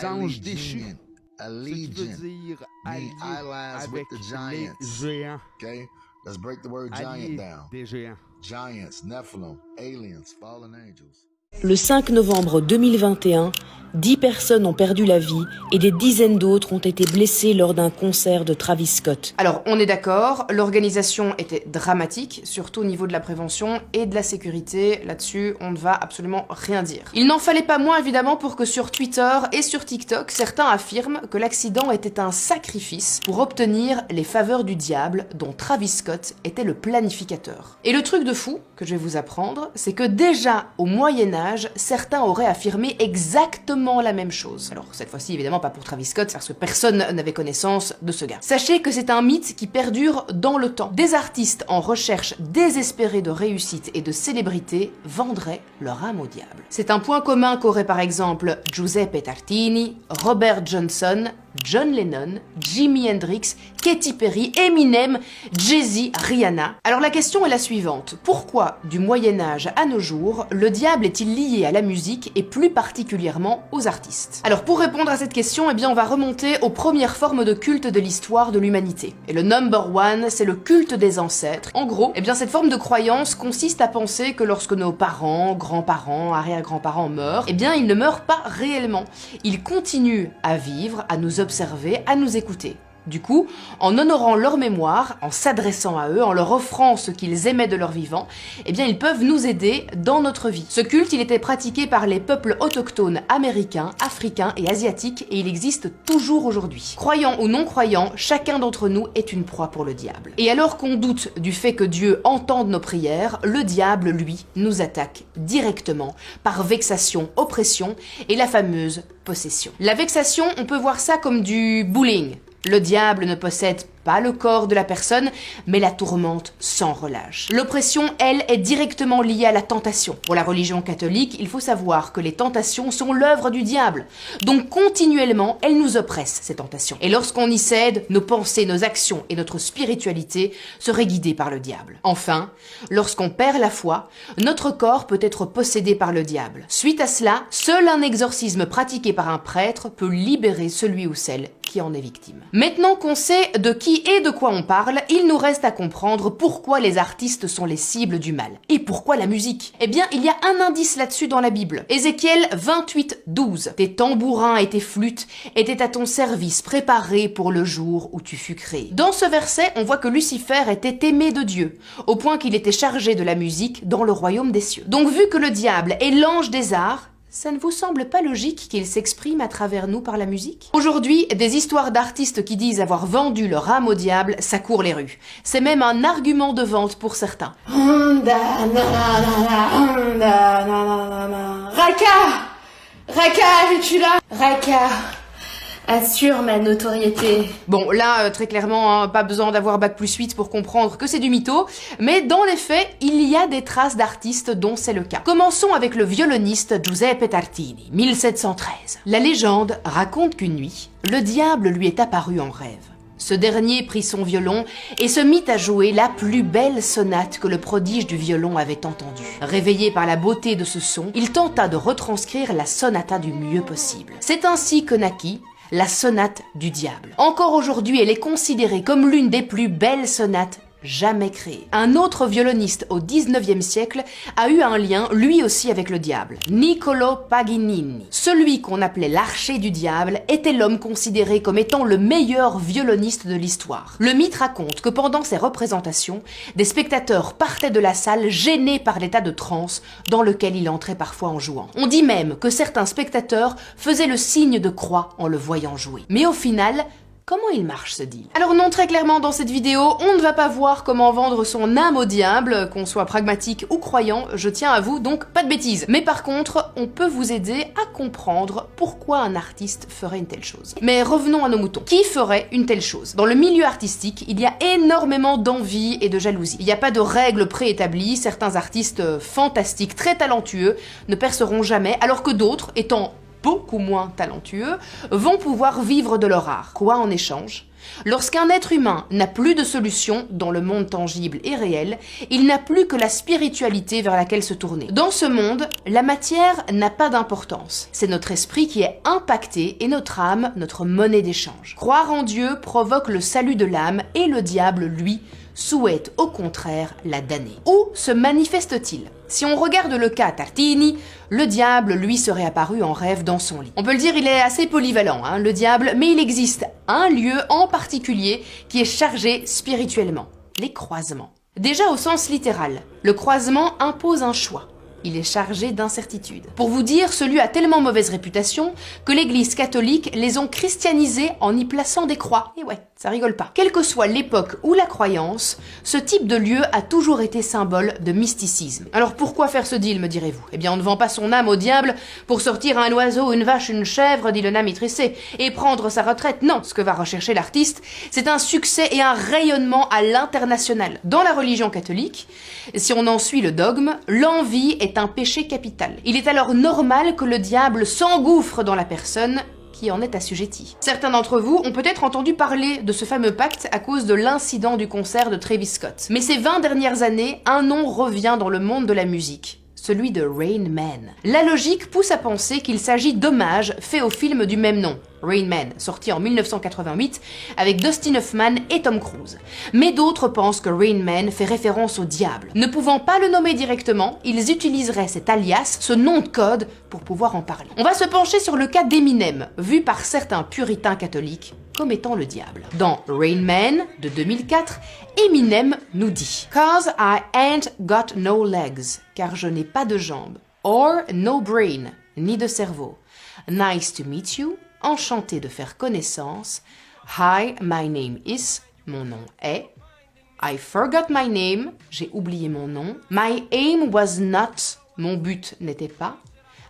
[SPEAKER 6] anges déchus.
[SPEAKER 1] Allegiant.
[SPEAKER 6] Ce qui veut dire alliés
[SPEAKER 1] allies
[SPEAKER 6] avec
[SPEAKER 1] with the giants.
[SPEAKER 6] les géants.
[SPEAKER 1] Okay? Let's break the word
[SPEAKER 6] Alliés
[SPEAKER 1] giant down.
[SPEAKER 6] des géants.
[SPEAKER 1] Giants, Nephilim, aliens, fallen angels.
[SPEAKER 5] Le 5 novembre 2021, 10 personnes ont perdu la vie et des dizaines d'autres ont été blessées lors d'un concert de Travis Scott.
[SPEAKER 23] Alors, on est d'accord, l'organisation était dramatique, surtout au niveau de la prévention et de la sécurité. Là-dessus, on ne va absolument rien dire. Il n'en fallait pas moins, évidemment, pour que sur Twitter et sur TikTok, certains affirment que l'accident était un sacrifice pour obtenir les faveurs du diable dont Travis Scott était le planificateur. Et le truc de fou que je vais vous apprendre, c'est que déjà au Moyen-Âge, certains auraient affirmé exactement la même chose. Alors cette fois-ci évidemment pas pour Travis Scott parce que personne n'avait connaissance de ce gars. Sachez que c'est un mythe qui perdure dans le temps. Des artistes en recherche désespérée de réussite et de célébrité vendraient leur âme au diable. C'est un point commun qu'auraient par exemple Giuseppe Tartini, Robert Johnson John Lennon, Jimi Hendrix, Katy Perry, Eminem, Jay-Z, Rihanna. Alors la question est la suivante. Pourquoi, du Moyen-Âge à nos jours, le diable est-il lié à la musique et plus particulièrement aux artistes? Alors pour répondre à cette question, eh bien on va remonter aux premières formes de culte de l'histoire de l'humanité. Et le number one, c'est le culte des ancêtres. En gros, eh bien cette forme de croyance consiste à penser que lorsque nos parents, grands-parents, arrière-grands-parents meurent, eh bien ils ne meurent pas réellement. Ils continuent à vivre, à nous observer, à nous écouter. Du coup, en honorant leur mémoire, en s'adressant à eux, en leur offrant ce qu'ils aimaient de leur vivant, eh bien ils peuvent nous aider dans notre vie. Ce culte, il était pratiqué par les peuples autochtones américains, africains et asiatiques et il existe toujours aujourd'hui. Croyant ou non croyant, chacun d'entre nous est une proie pour le diable. Et alors qu'on doute du fait que Dieu entende nos prières, le diable, lui, nous attaque directement par vexation, oppression et la fameuse possession. La vexation, on peut voir ça comme du bullying. Le diable ne possède pas le corps de la personne, mais la tourmente sans relâche. L'oppression, elle, est directement liée à la tentation. Pour la religion catholique, il faut savoir que les tentations sont l'œuvre du diable. Donc continuellement, elles nous oppressent, ces tentations. Et lorsqu'on y cède, nos pensées, nos actions et notre spiritualité seraient guidées par le diable. Enfin, lorsqu'on perd la foi, notre corps peut être possédé par le diable. Suite à cela, seul un exorcisme pratiqué par un prêtre peut libérer celui ou celle qui en est victime. Maintenant qu'on sait de qui et de quoi on parle, il nous reste à comprendre pourquoi les artistes sont les cibles du mal. Et pourquoi la musique? Eh bien, il y a un indice là-dessus dans la Bible. Ézéchiel 28:12. Tes tambourins et tes flûtes étaient à ton service, préparés pour le jour où tu fus créé. Dans ce verset, on voit que Lucifer était aimé de Dieu, au point qu'il était chargé de la musique dans le royaume des cieux. Donc vu que le diable est l'ange des arts, ça ne vous semble pas logique qu'il s'exprime à travers nous par la musique? Aujourd'hui, des histoires d'artistes qui disent avoir vendu leur âme au diable, ça court les rues. C'est même un argument de vente pour certains.
[SPEAKER 12] Raka, es-tu là? Raka assure ma notoriété.
[SPEAKER 23] Bon, là, très clairement, hein, pas besoin d'avoir Bac+8 pour comprendre que c'est du mytho, mais dans les faits, il y a des traces d'artistes dont c'est le cas. Commençons avec le violoniste Giuseppe Tartini, 1713. La légende raconte qu'une nuit, le diable lui est apparu en rêve. Ce dernier prit son violon et se mit à jouer la plus belle sonate que le prodige du violon avait entendue. Réveillé par la beauté de ce son, il tenta de retranscrire la sonata du mieux possible. C'est ainsi que naquit la sonate du diable. Encore aujourd'hui, elle est considérée comme l'une des plus belles sonates jamais créées. Un autre violoniste au 19e siècle a eu un lien lui aussi avec le diable, Niccolo Paganini. Celui qu'on appelait l'archer du diable était l'homme considéré comme étant le meilleur violoniste de l'histoire. Le mythe raconte que pendant ces représentations, des spectateurs partaient de la salle gênés par l'état de transe dans lequel il entrait parfois en jouant. On dit même que certains spectateurs faisaient le signe de croix en le voyant jouer. Mais au final, comment il marche ce deal? Alors non, très clairement dans cette vidéo, on ne va pas voir comment vendre son âme au diable, qu'on soit pragmatique ou croyant, je tiens à vous, donc pas de bêtises. Mais par contre, on peut vous aider à comprendre pourquoi un artiste ferait une telle chose. Mais revenons à nos moutons. Qui ferait une telle chose? Dans le milieu artistique, il y a énormément d'envie et de jalousie. Il n'y a pas de règles préétablies, certains artistes fantastiques, très talentueux, ne perceront jamais, alors que d'autres, étant beaucoup moins talentueux, vont pouvoir vivre de leur art. Quoi en échange? Lorsqu'un être humain n'a plus de solution dans le monde tangible et réel, il n'a plus que la spiritualité vers laquelle se tourner. Dans ce monde, la matière n'a pas d'importance. C'est notre esprit qui est impacté et notre âme, notre monnaie d'échange. Croire en Dieu provoque le salut de l'âme et le diable, lui, souhaite au contraire la damner. Où se manifeste-t-il? Si on regarde le cas Tartini, le diable lui serait apparu en rêve dans son lit. On peut le dire, il est assez polyvalent, hein, le diable, mais il existe un lieu en particulier qui est chargé spirituellement, les croisements. Déjà au sens littéral, le croisement impose un choix. Il est chargé d'incertitude. Pour vous dire, ce lieu a tellement mauvaise réputation que l'église catholique les ont christianisés en y plaçant des croix. Et ouais, ça rigole pas. Quelle que soit l'époque ou la croyance, ce type de lieu a toujours été symbole de mysticisme. Alors pourquoi faire ce deal, me direz-vous? Eh bien, on ne vend pas son âme au diable pour sortir un oiseau, une vache, une chèvre, dit le Namitrissé, et prendre sa retraite. Non, ce que va rechercher l'artiste, c'est un succès et un rayonnement à l'international. Dans la religion catholique, si on en suit le dogme, l'envie est un péché capital. Il est alors normal que le diable s'engouffre dans la personne qui en est assujetti. Certains d'entre vous ont peut-être entendu parler de ce fameux pacte à cause de l'incident du concert de Travis Scott. Mais ces 20 dernières années, un nom revient dans le monde de la musique. Celui de Rain Man. La logique pousse à penser qu'il s'agit d'hommages faits au film du même nom, Rain Man, sorti en 1988 avec Dustin Hoffman et Tom Cruise. Mais d'autres pensent que Rain Man fait référence au diable. Ne pouvant pas le nommer directement, ils utiliseraient cet alias, ce nom de code, pour pouvoir en parler. On va se pencher sur le cas d'Eminem, vu par certains puritains catholiques comme étant le diable. Dans Rain Man de 2004, Eminem nous dit « Cause I ain't got no legs » car je n'ai pas de jambes, or no brain, ni de cerveau. Nice to meet you, enchanté de faire connaissance. Hi, my name is, mon nom est. I forgot my name, j'ai oublié mon nom. My aim was not, mon but n'était pas.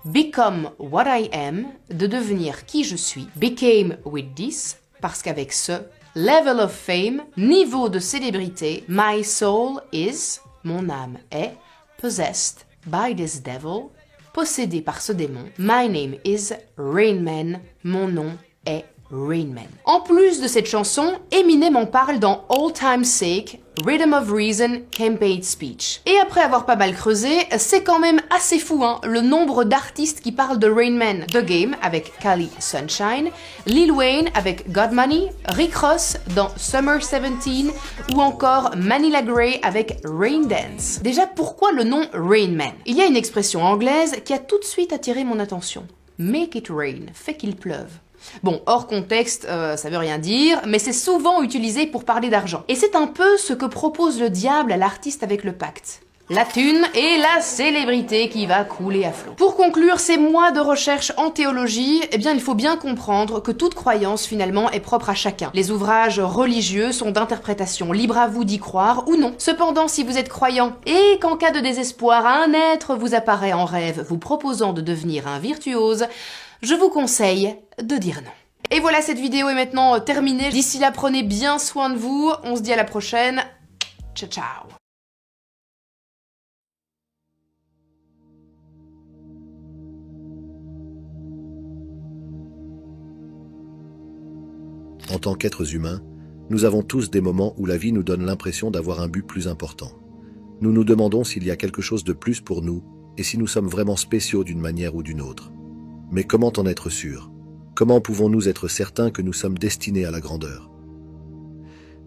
[SPEAKER 23] Become what I am, de devenir qui je suis. Became with this, parce qu'avec ce. Level of fame, niveau de célébrité. My soul is, mon âme est. Possessed by this devil, possédé par ce démon. My name is Rain Man, mon nom est Rain Man. En plus de cette chanson, Eminem en parle dans All Time's Sake, Rhythm of Reason, Campaign Speech. Et après avoir pas mal creusé, c'est quand même assez fou le nombre d'artistes qui parlent de Rain Man. The Game avec Kali Sunshine, Lil Wayne avec God Money, Rick Ross dans Summer 17 ou encore Manila Grey avec Rain Dance. Déjà, pourquoi le nom Rain Man? Il y a une expression anglaise qui a tout de suite attiré mon attention. Make it rain, fait qu'il pleuve. Bon, hors contexte, ça veut rien dire, mais c'est souvent utilisé pour parler d'argent. Et c'est un peu ce que propose le diable à l'artiste avec le pacte. La thune et la célébrité qui va couler à flot. Pour conclure ces mois de recherche en théologie, eh bien il faut bien comprendre que toute croyance finalement est propre à chacun. Les ouvrages religieux sont d'interprétation, libre à vous d'y croire ou non. Cependant, si vous êtes croyant et qu'en cas de désespoir, un être vous apparaît en rêve vous proposant de devenir un virtuose, je vous conseille de dire non. Et voilà, cette vidéo est maintenant terminée. D'ici là, prenez bien soin de vous. On se dit à la prochaine. Ciao, ciao.
[SPEAKER 3] En tant qu'êtres humains, nous avons tous des moments où la vie nous donne l'impression d'avoir un but plus important. Nous nous demandons s'il y a quelque chose de plus pour nous et si nous sommes vraiment spéciaux d'une manière ou d'une autre. Mais comment en être sûr? Comment pouvons-nous être certains que nous sommes destinés à la grandeur?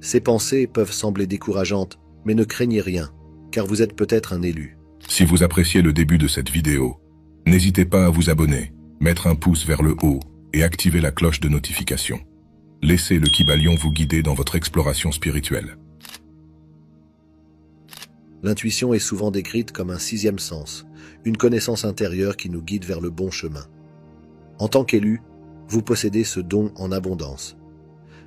[SPEAKER 3] Ces pensées peuvent sembler décourageantes, mais ne craignez rien, car vous êtes peut-être un élu.
[SPEAKER 4] Si vous appréciez le début de cette vidéo, n'hésitez pas à vous abonner, mettre un pouce vers le haut et activer la cloche de notification. Laissez le Kybalion vous guider dans votre exploration spirituelle.
[SPEAKER 3] L'intuition est souvent décrite comme un sixième sens, une connaissance intérieure qui nous guide vers le bon chemin. En tant qu'élu, vous possédez ce don en abondance.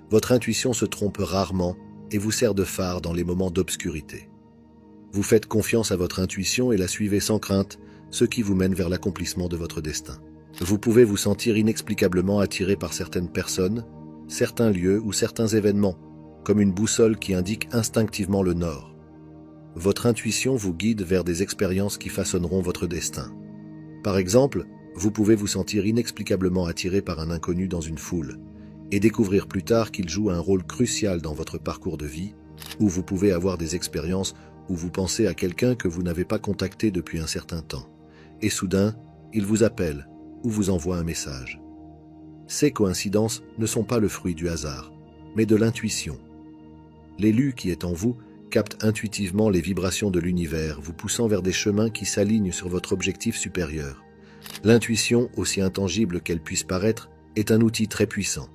[SPEAKER 3] Votre intuition se trompe rarement et vous sert de phare dans les moments d'obscurité. Vous faites confiance à votre intuition et la suivez sans crainte, ce qui vous mène vers l'accomplissement de votre destin. Vous pouvez vous sentir inexplicablement attiré par certaines personnes, certains lieux ou certains événements, comme une boussole qui indique instinctivement le nord. Votre intuition vous guide vers des expériences qui façonneront votre destin. Par exemple, vous pouvez vous sentir inexplicablement attiré par un inconnu dans une foule et découvrir plus tard qu'il joue un rôle crucial dans votre parcours de vie, ou vous pouvez avoir des expériences où vous pensez à quelqu'un que vous n'avez pas contacté depuis un certain temps, et soudain, il vous appelle ou vous envoie un message. Ces coïncidences ne sont pas le fruit du hasard, mais de l'intuition. L'élu qui est en vous capte intuitivement les vibrations de l'univers, vous poussant vers des chemins qui s'alignent sur votre objectif supérieur. L'intuition, aussi intangible qu'elle puisse paraître, est un outil très puissant.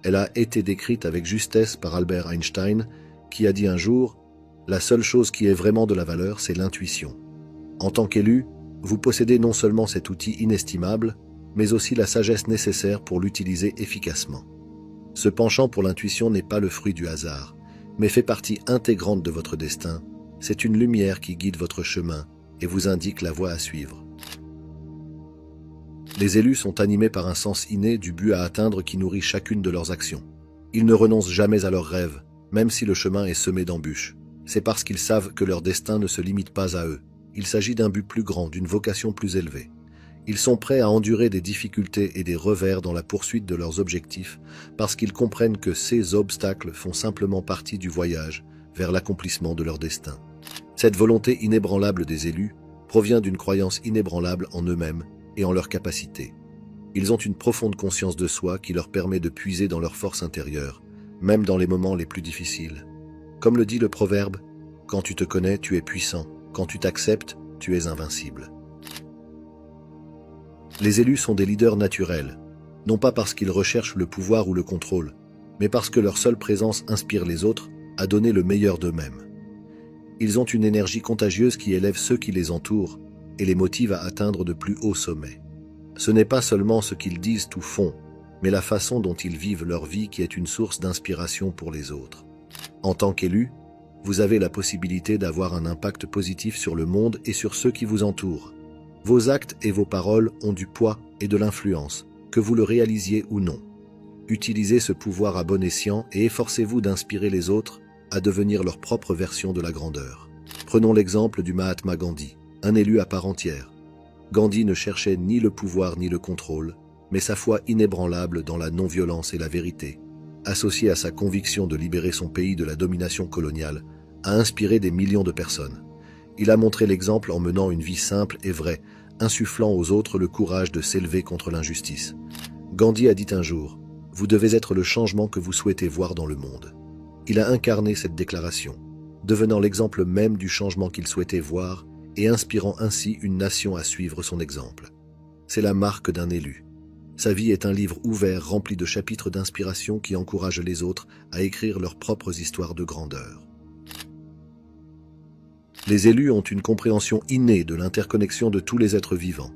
[SPEAKER 3] Elle a été décrite avec justesse par Albert Einstein, qui a dit un jour « La seule chose qui est vraiment de la valeur, c'est l'intuition ». En tant qu'élu, vous possédez non seulement cet outil inestimable, mais aussi la sagesse nécessaire pour l'utiliser efficacement. Ce penchant pour l'intuition n'est pas le fruit du hasard, mais fait partie intégrante de votre destin. C'est une lumière qui guide votre chemin et vous indique la voie à suivre. Les élus sont animés par un sens inné du but à atteindre qui nourrit chacune de leurs actions. Ils ne renoncent jamais à leurs rêves, même si le chemin est semé d'embûches. C'est parce qu'ils savent que leur destin ne se limite pas à eux. Il s'agit d'un but plus grand, d'une vocation plus élevée. Ils sont prêts à endurer des difficultés et des revers dans la poursuite de leurs objectifs parce qu'ils comprennent que ces obstacles font simplement partie du voyage vers l'accomplissement de leur destin. Cette volonté inébranlable des élus provient d'une croyance inébranlable en eux-mêmes et en leurs capacités. Ils ont une profonde conscience de soi qui leur permet de puiser dans leur force intérieure, même dans les moments les plus difficiles. Comme le dit le proverbe, « Quand tu te connais, tu es puissant. Quand tu t'acceptes, tu es invincible. » Les élus sont des leaders naturels, non pas parce qu'ils recherchent le pouvoir ou le contrôle, mais parce que leur seule présence inspire les autres à donner le meilleur d'eux-mêmes. Ils ont une énergie contagieuse qui élève ceux qui les entourent et les motive à atteindre de plus hauts sommets. Ce n'est pas seulement ce qu'ils disent ou font, mais la façon dont ils vivent leur vie qui est une source d'inspiration pour les autres. En tant qu'élu, vous avez la possibilité d'avoir un impact positif sur le monde et sur ceux qui vous entourent. Vos actes et vos paroles ont du poids et de l'influence, que vous le réalisiez ou non. Utilisez ce pouvoir à bon escient et efforcez-vous d'inspirer les autres à devenir leur propre version de la grandeur. Prenons l'exemple du Mahatma Gandhi, un élu à part entière. Gandhi ne cherchait ni le pouvoir ni le contrôle, mais sa foi inébranlable dans la non-violence et la vérité, associée à sa conviction de libérer son pays de la domination coloniale, a inspiré des millions de personnes. Il a montré l'exemple en menant une vie simple et vraie, insufflant aux autres le courage de s'élever contre l'injustice. Gandhi a dit un jour « Vous devez être le changement que vous souhaitez voir dans le monde ». Il a incarné cette déclaration, devenant l'exemple même du changement qu'il souhaitait voir et inspirant ainsi une nation à suivre son exemple. C'est la marque d'un élu. Sa vie est un livre ouvert rempli de chapitres d'inspiration qui encouragent les autres à écrire leurs propres histoires de grandeur. Les élus ont une compréhension innée de l'interconnexion de tous les êtres vivants.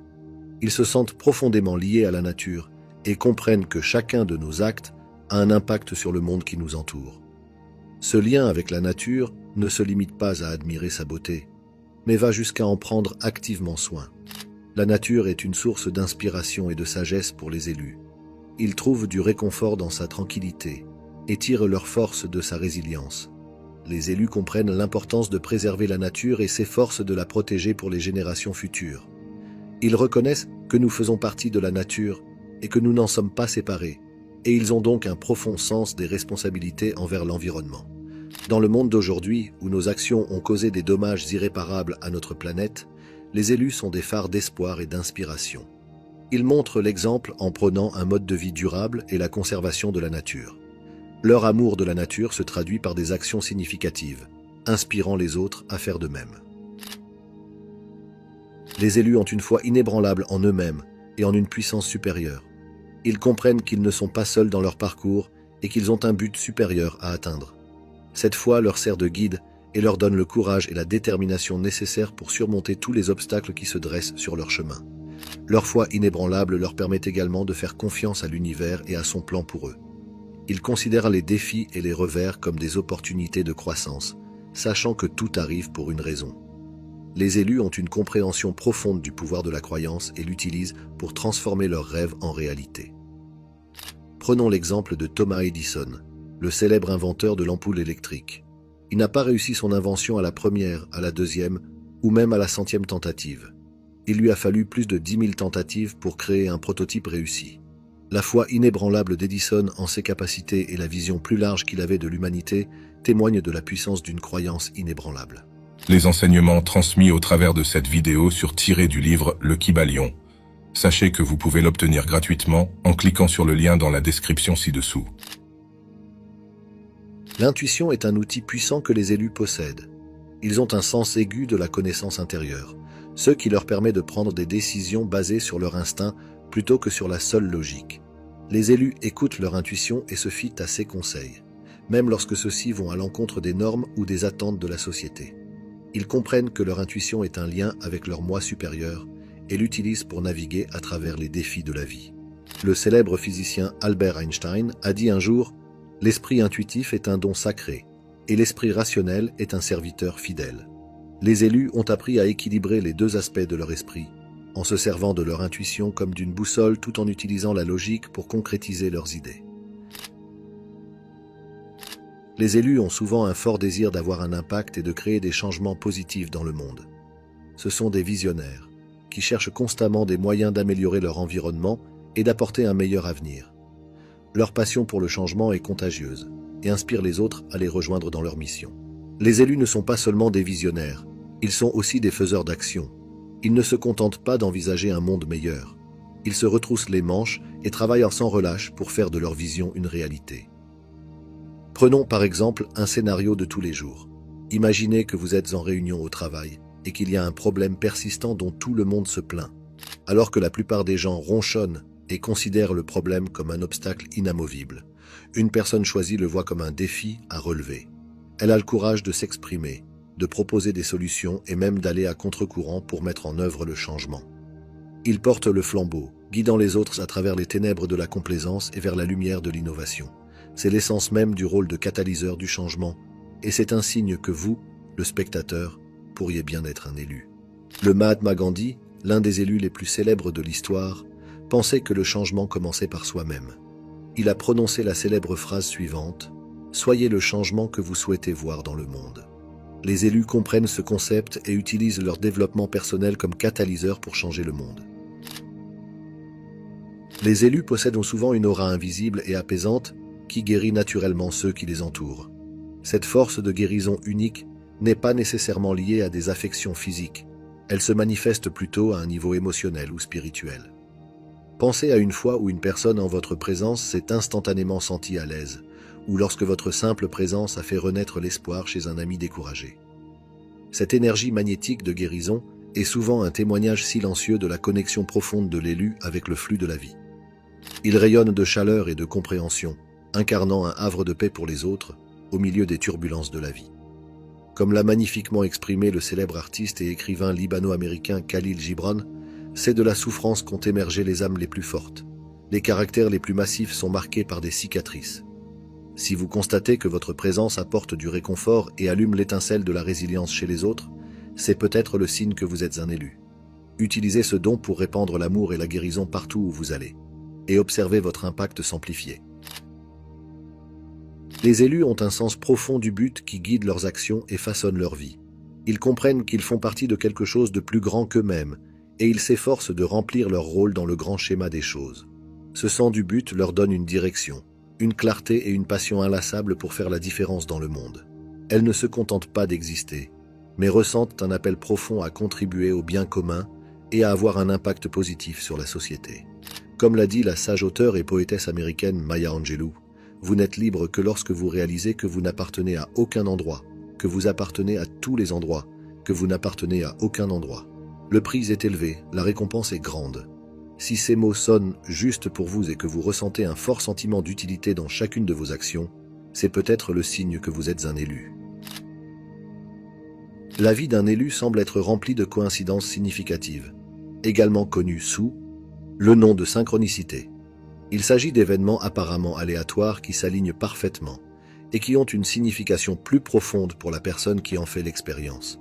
[SPEAKER 3] Ils se sentent profondément liés à la nature et comprennent que chacun de nos actes a un impact sur le monde qui nous entoure. Ce lien avec la nature ne se limite pas à admirer sa beauté, mais va jusqu'à en prendre activement soin. La nature est une source d'inspiration et de sagesse pour les élus. Ils trouvent du réconfort dans sa tranquillité et tirent leur force de sa résilience. Les élus comprennent l'importance de préserver la nature et s'efforcent de la protéger pour les générations futures. Ils reconnaissent que nous faisons partie de la nature et que nous n'en sommes pas séparés, et ils ont donc un profond sens des responsabilités envers l'environnement. Dans le monde d'aujourd'hui, où nos actions ont causé des dommages irréparables à notre planète, les élus sont des phares d'espoir et d'inspiration. Ils montrent l'exemple en prônant un mode de vie durable et la conservation de la nature. Leur amour de la nature se traduit par des actions significatives, inspirant les autres à faire de même. Les élus ont une foi inébranlable en eux-mêmes et en une puissance supérieure. Ils comprennent qu'ils ne sont pas seuls dans leur parcours et qu'ils ont un but supérieur à atteindre. Cette foi leur sert de guide et leur donne le courage et la détermination nécessaires pour surmonter tous les obstacles qui se dressent sur leur chemin. Leur foi inébranlable leur permet également de faire confiance à l'univers et à son plan pour eux. Ils considèrent les défis et les revers comme des opportunités de croissance, sachant que tout arrive pour une raison. Les élus ont une compréhension profonde du pouvoir de la croyance et l'utilisent pour transformer leurs rêves en réalité. Prenons l'exemple de Thomas Edison, le célèbre inventeur de l'ampoule électrique. Il n'a pas réussi son invention à la première, à la deuxième ou même à la 100e tentative. Il lui a fallu plus de 10 000 tentatives pour créer un prototype réussi. La foi inébranlable d'Edison en ses capacités et la vision plus large qu'il avait de l'humanité témoignent de la puissance d'une croyance inébranlable.
[SPEAKER 4] Les enseignements transmis au travers de cette vidéo sur tiré du livre Le Kybalion. Sachez que vous pouvez l'obtenir gratuitement en cliquant sur le lien dans la description ci-dessous.
[SPEAKER 3] L'intuition est un outil puissant que les élus possèdent. Ils ont un sens aigu de la connaissance intérieure, ce qui leur permet de prendre des décisions basées sur leur instinct plutôt que sur la seule logique. Les élus écoutent leur intuition et se fient à ses conseils, même lorsque ceux-ci vont à l'encontre des normes ou des attentes de la société. Ils comprennent que leur intuition est un lien avec leur moi supérieur et l'utilisent pour naviguer à travers les défis de la vie. Le célèbre physicien Albert Einstein a dit un jour « L'esprit intuitif est un don sacré et l'esprit rationnel est un serviteur fidèle ». Les élus ont appris à équilibrer les deux aspects de leur esprit, en se servant de leur intuition comme d'une boussole tout en utilisant la logique pour concrétiser leurs idées. Les élus ont souvent un fort désir d'avoir un impact et de créer des changements positifs dans le monde. Ce sont des visionnaires, qui cherchent constamment des moyens d'améliorer leur environnement et d'apporter un meilleur avenir. Leur passion pour le changement est contagieuse et inspire les autres à les rejoindre dans leur mission. Les élus ne sont pas seulement des visionnaires, ils sont aussi des faiseurs d'action. Ils ne se contentent pas d'envisager un monde meilleur. Ils se retroussent les manches et travaillent sans relâche pour faire de leur vision une réalité. Prenons par exemple un scénario de tous les jours. Imaginez que vous êtes en réunion au travail et qu'il y a un problème persistant dont tout le monde se plaint, alors que la plupart des gens ronchonnent et considèrent le problème comme un obstacle inamovible. Une personne choisie le voit comme un défi à relever. Elle a le courage de s'exprimer, de proposer des solutions et même d'aller à contre-courant pour mettre en œuvre le changement. Il porte le flambeau, guidant les autres à travers les ténèbres de la complaisance et vers la lumière de l'innovation. C'est l'essence même du rôle de catalyseur du changement, et c'est un signe que vous, le spectateur, pourriez bien être un élu. Le Mahatma Gandhi, l'un des élus les plus célèbres de l'histoire, pensait que le changement commençait par soi-même. Il a prononcé la célèbre phrase suivante « Soyez le changement que vous souhaitez voir dans le monde ». Les élus comprennent ce concept et utilisent leur développement personnel comme catalyseur pour changer le monde. Les élus possèdent souvent une aura invisible et apaisante qui guérit naturellement ceux qui les entourent. Cette force de guérison unique n'est pas nécessairement liée à des affections physiques. Elle se manifeste plutôt à un niveau émotionnel ou spirituel. Pensez à une fois où une personne en votre présence s'est instantanément sentie à l'aise, ou lorsque votre simple présence a fait renaître l'espoir chez un ami découragé. Cette énergie magnétique de guérison est souvent un témoignage silencieux de la connexion profonde de l'élu avec le flux de la vie. Il rayonne de chaleur et de compréhension, incarnant un havre de paix pour les autres, au milieu des turbulences de la vie. Comme l'a magnifiquement exprimé le célèbre artiste et écrivain libano-américain Khalil Gibran, c'est de la souffrance qu'ont émergé les âmes les plus fortes. Les caractères les plus massifs sont marqués par des cicatrices. Si vous constatez que votre présence apporte du réconfort et allume l'étincelle de la résilience chez les autres, c'est peut-être le signe que vous êtes un élu. Utilisez ce don pour répandre l'amour et la guérison partout où vous allez, et observez votre impact s'amplifier. Les élus ont un sens profond du but qui guide leurs actions et façonne leur vie. Ils comprennent qu'ils font partie de quelque chose de plus grand qu'eux-mêmes, et ils s'efforcent de remplir leur rôle dans le grand schéma des choses. Ce sens du but leur donne une direction, une clarté et une passion inlassables pour faire la différence dans le monde. Elles ne se contentent pas d'exister, mais ressentent un appel profond à contribuer au bien commun et à avoir un impact positif sur la société. Comme l'a dit la sage auteure et poétesse américaine Maya Angelou, vous n'êtes libre que lorsque vous réalisez que vous n'appartenez à aucun endroit, que vous appartenez à tous les endroits, que vous n'appartenez à aucun endroit. Le prix est élevé, la récompense est grande. Si ces mots sonnent juste pour vous et que vous ressentez un fort sentiment d'utilité dans chacune de vos actions, c'est peut-être le signe que vous êtes un élu. La vie d'un élu semble être remplie de coïncidences significatives, également connues sous le nom de synchronicité. Il s'agit d'événements apparemment aléatoires qui s'alignent parfaitement et qui ont une signification plus profonde pour la personne qui en fait l'expérience.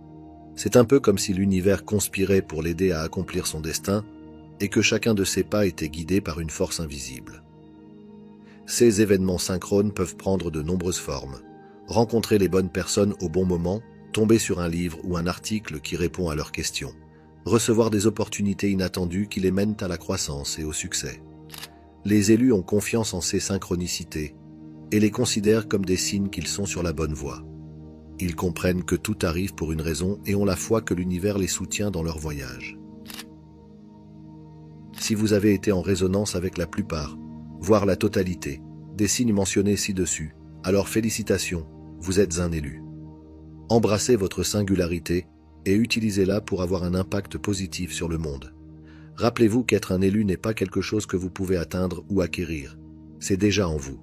[SPEAKER 3] C'est un peu comme si l'univers conspirait pour l'aider à accomplir son destin et que chacun de ses pas était guidé par une force invisible. Ces événements synchrones peuvent prendre de nombreuses formes. Rencontrer les bonnes personnes au bon moment, tomber sur un livre ou un article qui répond à leurs questions, recevoir des opportunités inattendues qui les mènent à la croissance et au succès. Les élus ont confiance en ces synchronicités et les considèrent comme des signes qu'ils sont sur la bonne voie. Ils comprennent que tout arrive pour une raison et ont la foi que l'univers les soutient dans leur voyage. Si vous avez été en résonance avec la plupart, voire la totalité, des signes mentionnés ci-dessus, alors félicitations, vous êtes un élu. Embrassez votre singularité et utilisez-la pour avoir un impact positif sur le monde. Rappelez-vous qu'être un élu n'est pas quelque chose que vous pouvez atteindre ou acquérir. C'est déjà en vous.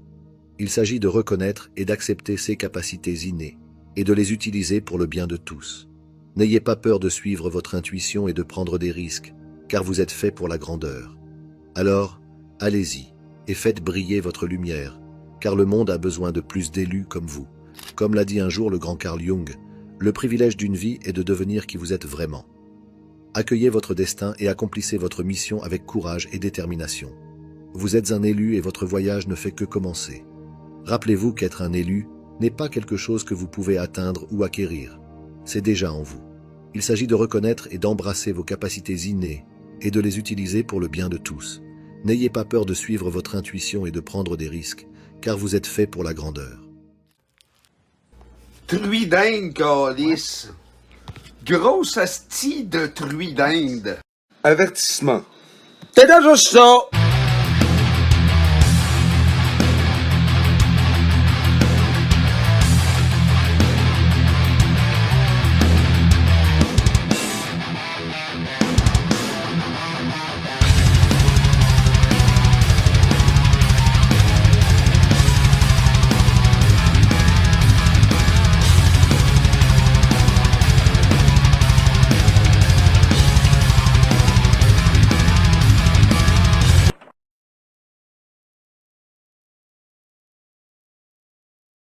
[SPEAKER 3] Il s'agit de reconnaître et d'accepter ces capacités innées et de les utiliser pour le bien de tous. N'ayez pas peur de suivre votre intuition et de prendre des risques, car vous êtes fait pour la grandeur. Alors, allez-y et faites briller votre lumière, car le monde a besoin de plus d'élus comme vous. Comme l'a dit un jour le grand Carl Jung, le privilège d'une vie est de devenir qui vous êtes vraiment. Accueillez votre destin et accomplissez votre mission avec courage et détermination. Vous êtes un élu et votre voyage ne fait que commencer. Rappelez-vous qu'être un élu n'est pas quelque chose que vous pouvez atteindre ou acquérir. C'est déjà en vous. Il s'agit de reconnaître et d'embrasser vos capacités innées et de les utiliser pour le bien de tous. N'ayez pas peur de suivre votre intuition et de prendre des risques, car vous êtes fait pour la grandeur.
[SPEAKER 7] Truie d'Inde, câlisse. Grosse astie de truie d'Inde.
[SPEAKER 8] Avertissement. T'es déjà ça!